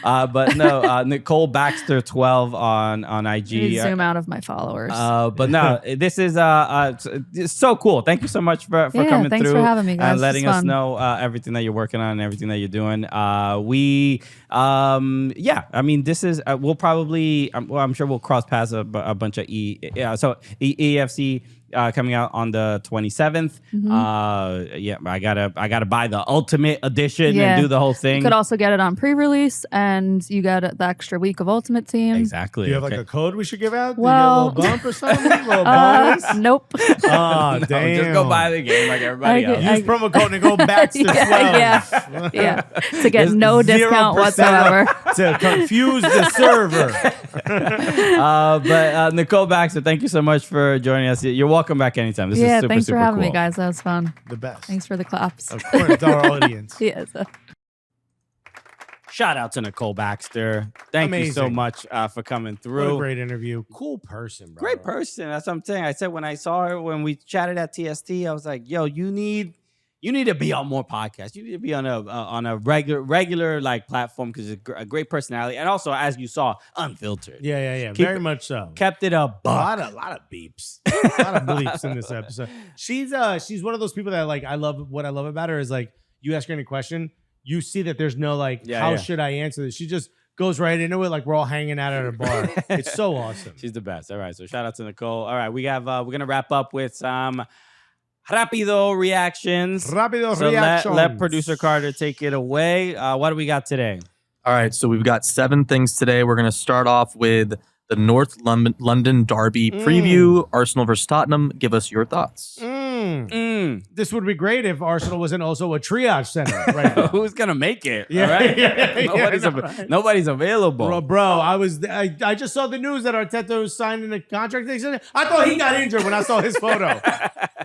But no, Nicole Baxter 12 on IG. Zoom out of my followers. But no, this is it's so cool. Thank you so much for coming thanks through for having me, guys. and letting us know everything that you're working on and everything that you're doing. I mean, this is we'll probably I'm sure we'll cross paths a bunch of EAFC coming out on the 27th. Yeah, I gotta buy the Ultimate Edition and do the whole thing. You could also get it on pre-release, and you get the extra week of Ultimate Team. Exactly. Do you have like a code we should give out? Well, do you get a little bump or something? A little bonus? Nope. Oh, No, damn. just go buy the game like everybody else. Use promo code Nicole Baxter 12. yeah. To get no 0% discount whatsoever. To confuse the server. But Nicole Baxter, thank you so much for joining us. You're welcome back anytime. This is super, thanks super for having cool. me, guys. That was fun. The best. Thanks for the claps. Of course, it's our audience. Yes. Shout out to Nicole Baxter. Thank you so Amazing. much for coming What through. a great interview. Cool person, bro. Great person. That's what I'm saying. I said when I saw her, when we chatted at TST, I was like, yo, you need to be on more podcasts. You need to be on a regular like platform because it's a great personality. And also, as you saw, unfiltered. Yeah. Very much so. Kept it a A buck. lot of beeps. A lot of bleeps in this episode. She's one of those people that like what I love about her is like you ask her any question, you see that there's no like how should I answer this? She just goes right into it like we're all hanging out at a bar. It's so awesome. She's the best. All right. So shout out to Nicole. All right. We have we're gonna wrap up with some Rápido reactions. Rápido So reactions. let producer Carter take it away. What do we got today? All right, so we've got 7 things today. We're going to start off with the North London Derby preview. Arsenal versus Tottenham. Give us your thoughts. This would be great if Arsenal wasn't also a triage center right now. Who's gonna make it? Yeah, all right? yeah, Nobody's available. I just saw the news that Arteta was signing a contract extension. I thought he got injured when I saw his photo.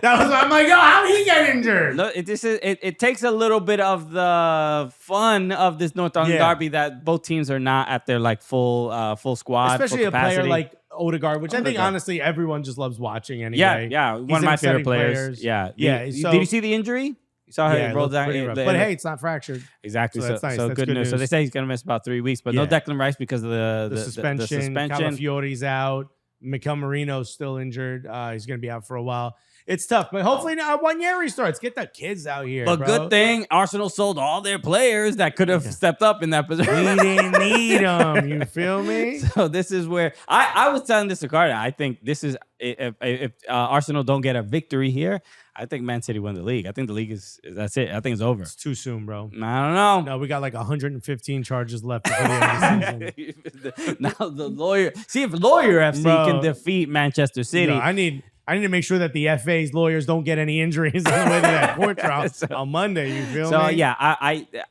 I'm like, yo, how did he get injured? No, it takes a little bit of the fun of this North London derby that both teams are not at their like full squad, especially full a capacity. player like Odegaard, which I think honestly everyone just loves watching anyway. Yeah, one of my favorite players. Yeah. Did you see the injury? You saw how he rolled down. But hey, it's not fractured. Exactly. So that's nice. So That's good news. So they say he's going to miss about 3 weeks, but no Declan Rice because of the suspension. Calafiori's out. Mikel Marino's still injured. He's going to be out for a while. It's tough, but hopefully Wanyeri starts. Get the kids out here, But bro. good thing Arsenal sold all their players that could have stepped up in that position. We didn't need them. You feel me? So this is where I was telling this to Carter. I think this is if Arsenal don't get a victory here, I think Man City win the league. I think the league that's it. I think it's over. It's too soon, bro. I don't know. No, we got like 115 charges left before the end of the season. Now the lawyer. See if Lawyer FC can defeat Manchester City. No, I need to make sure that the FA's lawyers don't get any injuries on the way to that court trial on Monday. You feel me? So yeah,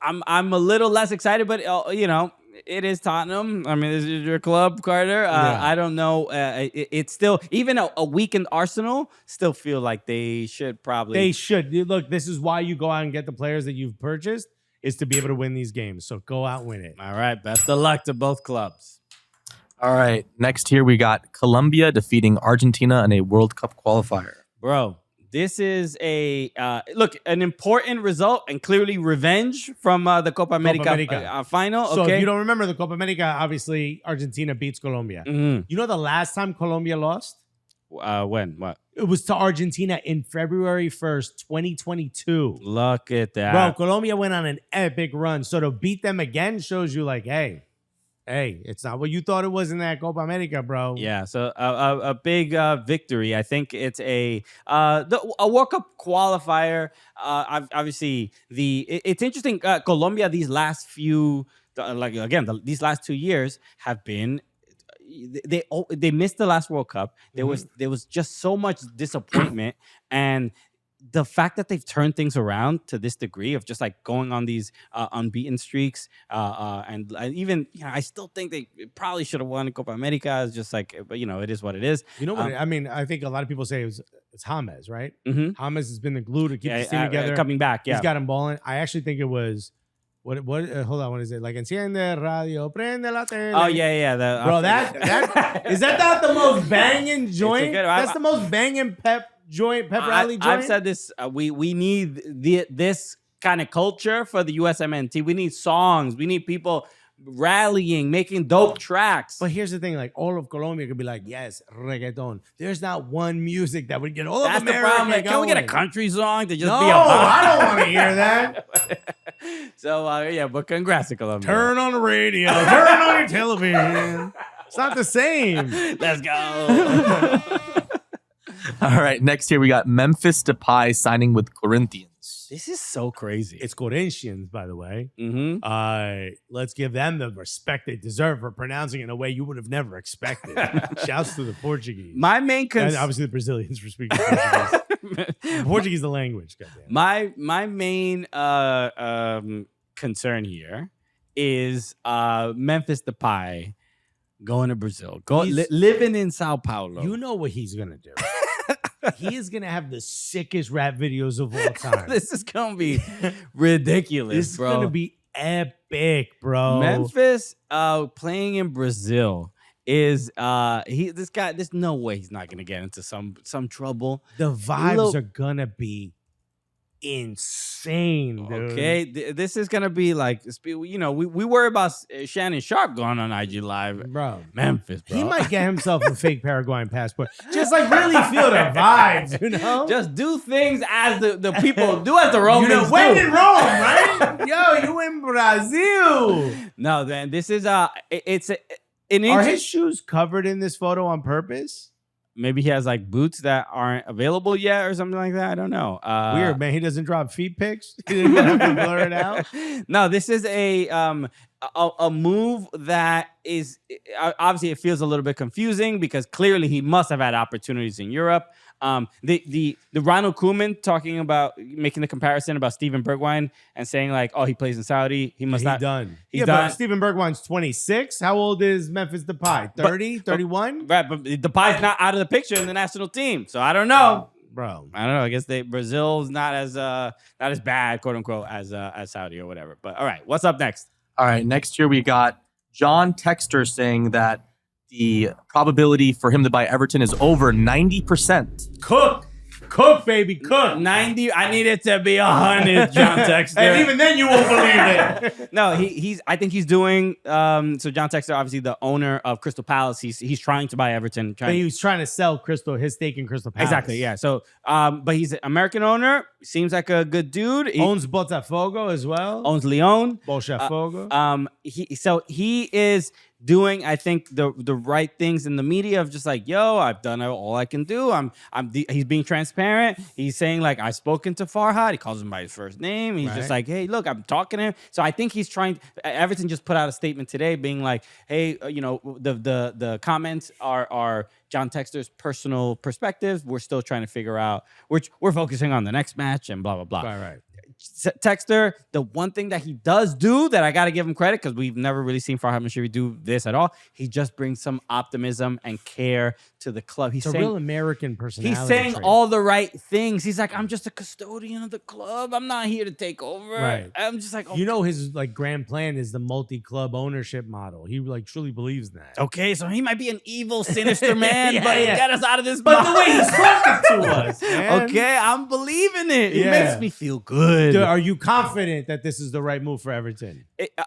I'm a little less excited, but you know, it is Tottenham. I mean, this is your club, Carter. I don't know. It's still even a weakened Arsenal. Still feel like they should probably. They should look. This is why you go out and get the players that you've purchased is to be able to win these games. So go out and win it. All right. Best of luck to both clubs. All right, next here we got Colombia defeating Argentina in a World Cup qualifier. Bro, this is an important result and clearly revenge from the Copa America, final. So if you don't remember the Copa America, obviously Argentina beats Colombia. Mm-hmm. You know the last time Colombia lost? When? What? It was to Argentina in February 1st, 2022. Look at that. Bro, Colombia went on an epic run. So to beat them again shows you like, hey, it's not what you thought it was in that Copa America, bro. Yeah, so a big victory. I think it's a World Cup qualifier. Obviously, it's interesting. Colombia these last few, these last 2 years have been. They missed the last World Cup. There was just so much disappointment and. The fact that they've turned things around to this degree of just like going on these unbeaten streaks, and even I still think they probably should have won Copa America. It's just like, but it is what it is. You know what? I mean, I think a lot of people say it's James, right? Mm-hmm. James has been the glue to keep the team together. Coming back, yeah. He's got him balling. I actually think it was what? Hold on, what is it? Like enciende radio, prende la tele. Oh yeah. Bro, that is that not the most banging joint? That's the most banging pep rally joint. I've said this. We need this kind of culture for the USMNT. We need songs. We need people rallying, making dope tracks. But here's the thing: like all of Colombia could be like, yes, reggaeton. There's not one music that would get all of America. That's the problem. Like, going. can we get a country song to just no, be about? I don't want to hear that. So but congrats to Colombia. Turn on the radio. Turn on your television. It's not the same. Let's go. All right, next here we got Memphis Depay signing with Corinthians. This is so crazy. It's Corinthians, by the way. Mm-hmm. Let's give them the respect they deserve for pronouncing it in a way you would have never expected. Shouts to the Portuguese. My main And obviously the Brazilians for speaking Portuguese. Portuguese is the language. Goddamn. My main concern here is Memphis Depay going to Brazil, living in Sao Paulo. You know what he's gonna do. He is gonna have the sickest rap videos of all time. This is gonna be ridiculous, This is bro. gonna be epic, bro. Memphis playing in Brazil is there's no way he's not gonna get into some trouble. The vibes are gonna be insane, dude. Okay, this is gonna be like, you know, we worry about Shannon Sharp going on IG Live, Bro. Memphis, bro. He might get himself a fake Paraguayan passport. Just like really feel the vibes, you know? Just do things as the people do, as the Romans You know, when do. in Rome, right? Yo, you in Brazil. No, then this is an Are his shoes covered in this photo on purpose? Maybe he has like boots that aren't available yet or something like that. I don't know. Weird, man. He doesn't drop feet pics. He didn't have to blur it out. No, this is a move that is obviously, it feels a little bit confusing because clearly he must have had opportunities in Europe. The Ronald Koeman talking about making the comparison about Steven Bergwijn and saying like, oh, he plays in Saudi. He must not done. He's done. But Steven Bergwijn's 26. How old is Memphis Depay? 30, 31? Right, but Depay's not out of the picture in the national team, so I don't know. Bro, I don't know. I guess Brazil's not as bad, quote unquote, as Saudi or whatever. But all right, what's up next? All right, next year we got John Textor saying that the probability for him to buy Everton is over 90%. Cook, baby, cook. 90. I need it to be 100, John Textor. And even then, you won't believe it. No, I think he's doing. So John Textor, obviously the owner of Crystal Palace, he's trying to buy Everton. But he was trying to sell his stake in Crystal Palace. Exactly, yeah. So, but he's an American owner. Seems like a good dude. He owns Botafogo as well. owns Lyon. Botafogo. He is doing, I think, the right things in the media of just like, yo, I've done all I can do. He's being transparent. He's saying like, I've spoken to Farhad. He calls him by his first name. He's just like, hey, look, I'm talking to him. So I think he's trying. Everton just put out a statement today being like, hey, you know, the comments are John Textor's personal perspectives. We're still trying to figure out, we're focusing on the next match and blah, blah, blah. Right. Textor, the one thing that he does do that I got to give him credit, because we've never really seen Farhad Mashiri do this at all, he just brings some optimism and care to the club. He's a real American personality. He's saying trait. all the right things. He's like, I'm just a custodian of the club. I'm not here to take over. Right. I'm just like, okay. You know, his like grand plan is the multi-club ownership model. He like truly believes in that. Okay, so he might be an evil, sinister man, Yeah, but yeah. get us out of this. But the way he's talking to us, man. Okay, I'm believing it. It Yeah. makes me feel good. Dude, are you confident that this is the right move for Everton?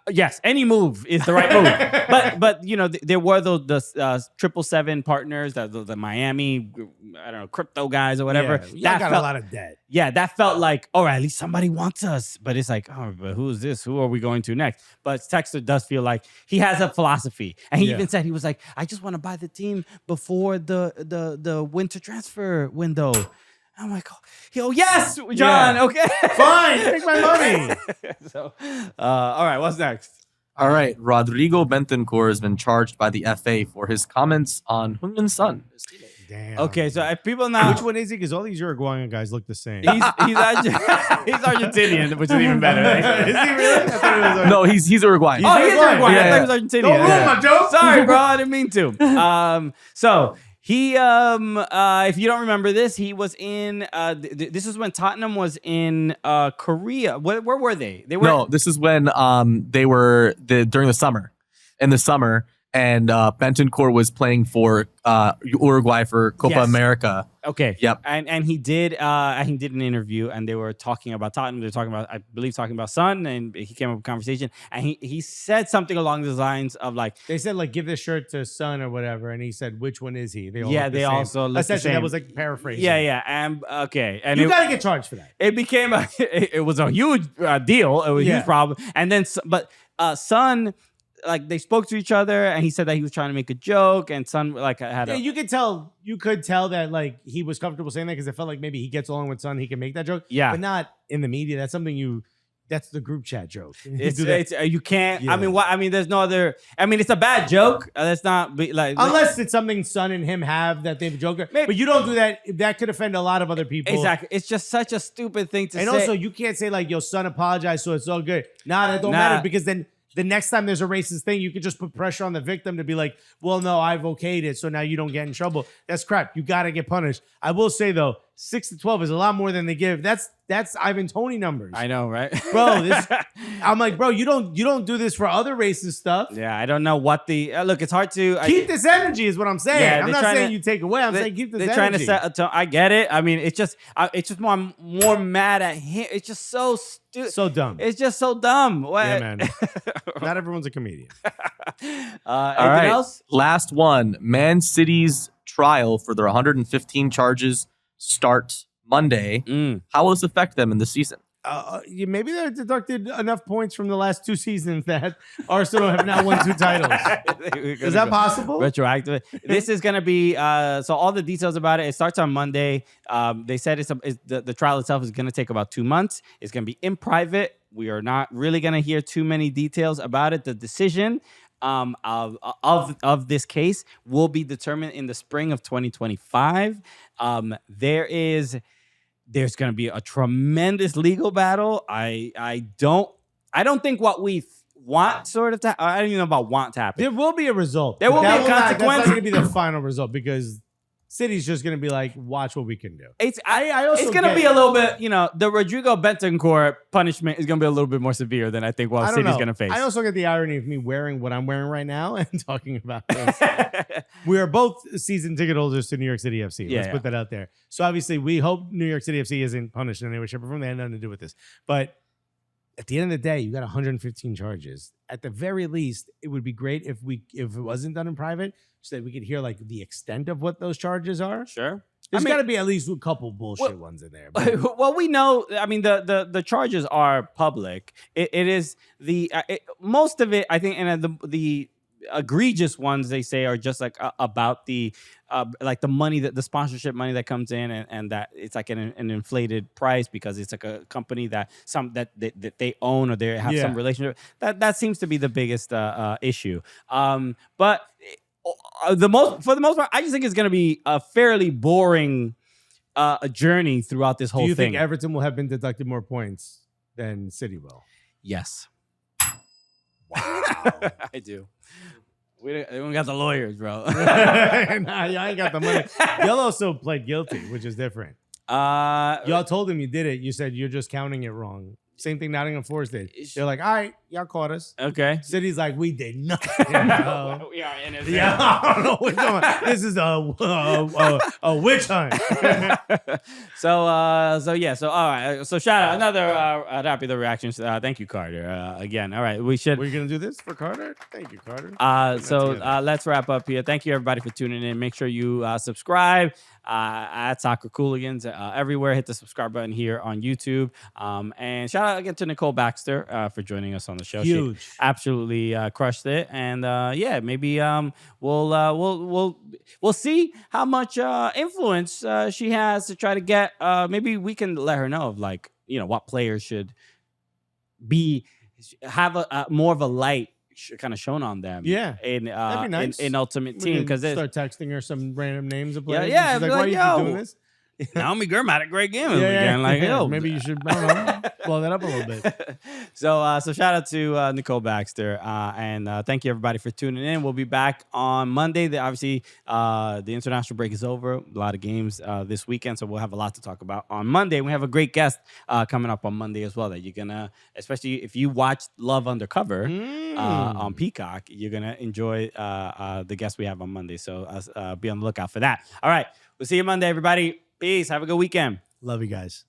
Yes, any move is the right move. but you know, there were the 777 partners, the Miami, I don't know, crypto guys or whatever. Yeah, that got a lot of debt. Yeah, that felt like, all right, at least somebody wants us. But it's like, oh, but who is this? Who are we going to next? But Textor does feel like he has a philosophy. And he even said, he was like, I just want to buy the team before the winter transfer window. I'm like, oh, yes, John. Yeah. Okay. Fine, take my money. So, all right, what's next? All right, Rodrigo Bentancur has been charged by the FA for his comments on Heung-min Son. his teammate. Damn. Okay, so if people now, Which one is he? Because all these Uruguayan guys look the same. he's Argentinian, which is even better. Is he really? I thought it was No, he's Uruguayan. Oh, he's Uruguayan. Uruguayan. I Yeah, thought he was Argentinian. Don't ruin my joke. Sorry, bro. I didn't mean to. So he, if you don't remember this, he was in. This is when Tottenham was in Korea. Where were they? They were. No, this is when they were during the summer. In the summer, and Bentancur was playing for Uruguay for Copa Yes. America. Okay. Yep. And he did an interview, and they were talking about Tottenham. They were talking about, I believe, Son, and he came up with a conversation, and he said something along the lines of like, They said like give this shirt to Son or whatever, and he said which one is he? They all yeah, look the they same. also look the Essentially, same. that was like paraphrasing. Yeah. And okay, and You gotta get charged for that. it became it was a huge deal. It was a huge problem. And then, but Son like they spoke to each other, and he said that he was trying to make a joke, and Son like had you could tell that like he was comfortable saying that because it felt like maybe he gets along with Son, he can make that joke. Yeah. But not in the media. That's something that's the group chat joke. It's you can't. Yeah. I mean, there's no other. I mean, it's a bad joke. That's not like unless it's something Son and him have that they've joked. But you don't do that. That could offend a lot of other people. Exactly. It's just such a stupid thing to say. And also, you can't say like, "Yo, Son apologized, so it's all good." That don't matter because then the next time there's a racist thing, you could just put pressure on the victim to be like, "Well, no, I've okayed it, so now you don't get in trouble." That's crap. You got to get punished. I will say though, 6 to 12 is a lot more than they give. That's Ivan Toney numbers. I know, right, bro? I'm like, bro, you don't do this for other racist stuff. Yeah, I don't know what the look. It's hard to keep this energy, is what I'm saying. Yeah, I'm not saying you take away. I'm saying keep this energy. They're trying to set a tone. I get it. I mean, it's just more mad at him. It's just so stupid, so dumb. It's just so dumb. What? Yeah, man. Not everyone's a comedian. Anything else? Last one. Man City's trial for their 115 charges start Monday. How will this affect them in the season? Maybe they're deducted enough points from the last 2 seasons that Arsenal have now won 2 titles. Is that possible? Retroactive. This is going to be so all the details about it. It starts on Monday. They said the trial itself is going to take about 2 months. It's going to be in private. We are not really going to hear too many details about it. The decision of this case will be determined in the spring of 2025. There's going to be a tremendous legal battle. I don't think what we want sort of to. I don't even know about want to happen. There will be a result. There will be a consequence. That's not going to be the final result because City's just going to be like, watch what we can do. It's going to be a little bit, the Rodrigo Bentancur punishment is going to be a little bit more severe than I think what City's going to face. I also get the irony of me wearing what I'm wearing right now and talking about this. We are both season ticket holders to New York City FC. Let's put that out there. So obviously we hope New York City FC isn't punished in any way, shape, or form. They had nothing to do with this. But at the end of the day, you got 115 charges. At the very least, it would be great if it wasn't done in private, so that we could hear like the extent of what those charges are. Sure. There's got to be at least a couple bullshit ones in there. Well, we know. I mean, the charges are public. It is most of it, I think, and the egregious ones they say are just like about the the money the sponsorship money that comes in and that it's like an inflated price because it's like a company that they own or they have some relationship. That seems to be the biggest issue. But for the most part, I just think it's going to be a fairly boring journey throughout this whole thing. Do you think Everton will have been deducted more points than City will? Yes. Wow. I do. We don't got the lawyers, bro. Nah, y'all ain't got the money. Y'all also pled guilty, which is different. Y'all told him you did it. You said you're just counting it wrong. Same thing Nottingham Forest did. They're like, all right, y'all caught us. Okay. City's like, we did nothing. We are innocent. Yeah, I don't know what's going on. This is a witch hunt. So all right. So shout out another Rápido reactions. Thank you, Carter. Again, all right. We're gonna do this for Carter. Thank you, Carter. Let's wrap up here. Thank you everybody for tuning in. Make sure you subscribe at Soccer Cooligans everywhere. Hit the subscribe button here on YouTube. And shout out again to Nicole Baxter for joining us on the show. Huge. She absolutely crushed it. And maybe we'll see how much influence she has to try to get. Maybe we can let her know of what players should have a more of a light kind of shown on them. Yeah, in that'd be nice. in Ultimate Team because start texting her some random names of players. Yeah, she's like, why are you doing this? Naomi Gurm had a great game again. Maybe you should blow that up a little bit. So shout out to Nicole Baxter and thank you everybody for tuning in. We'll be back on Monday. Obviously, the international break is over. A lot of games this weekend, so we'll have a lot to talk about on Monday. We have a great guest coming up on Monday as well that you're gonna, especially if you watch Love Undercover on Peacock, you're gonna enjoy the guest we have on Monday. So be on the lookout for that. All right, we'll see you Monday, everybody. Peace. Have a good weekend. Love you guys.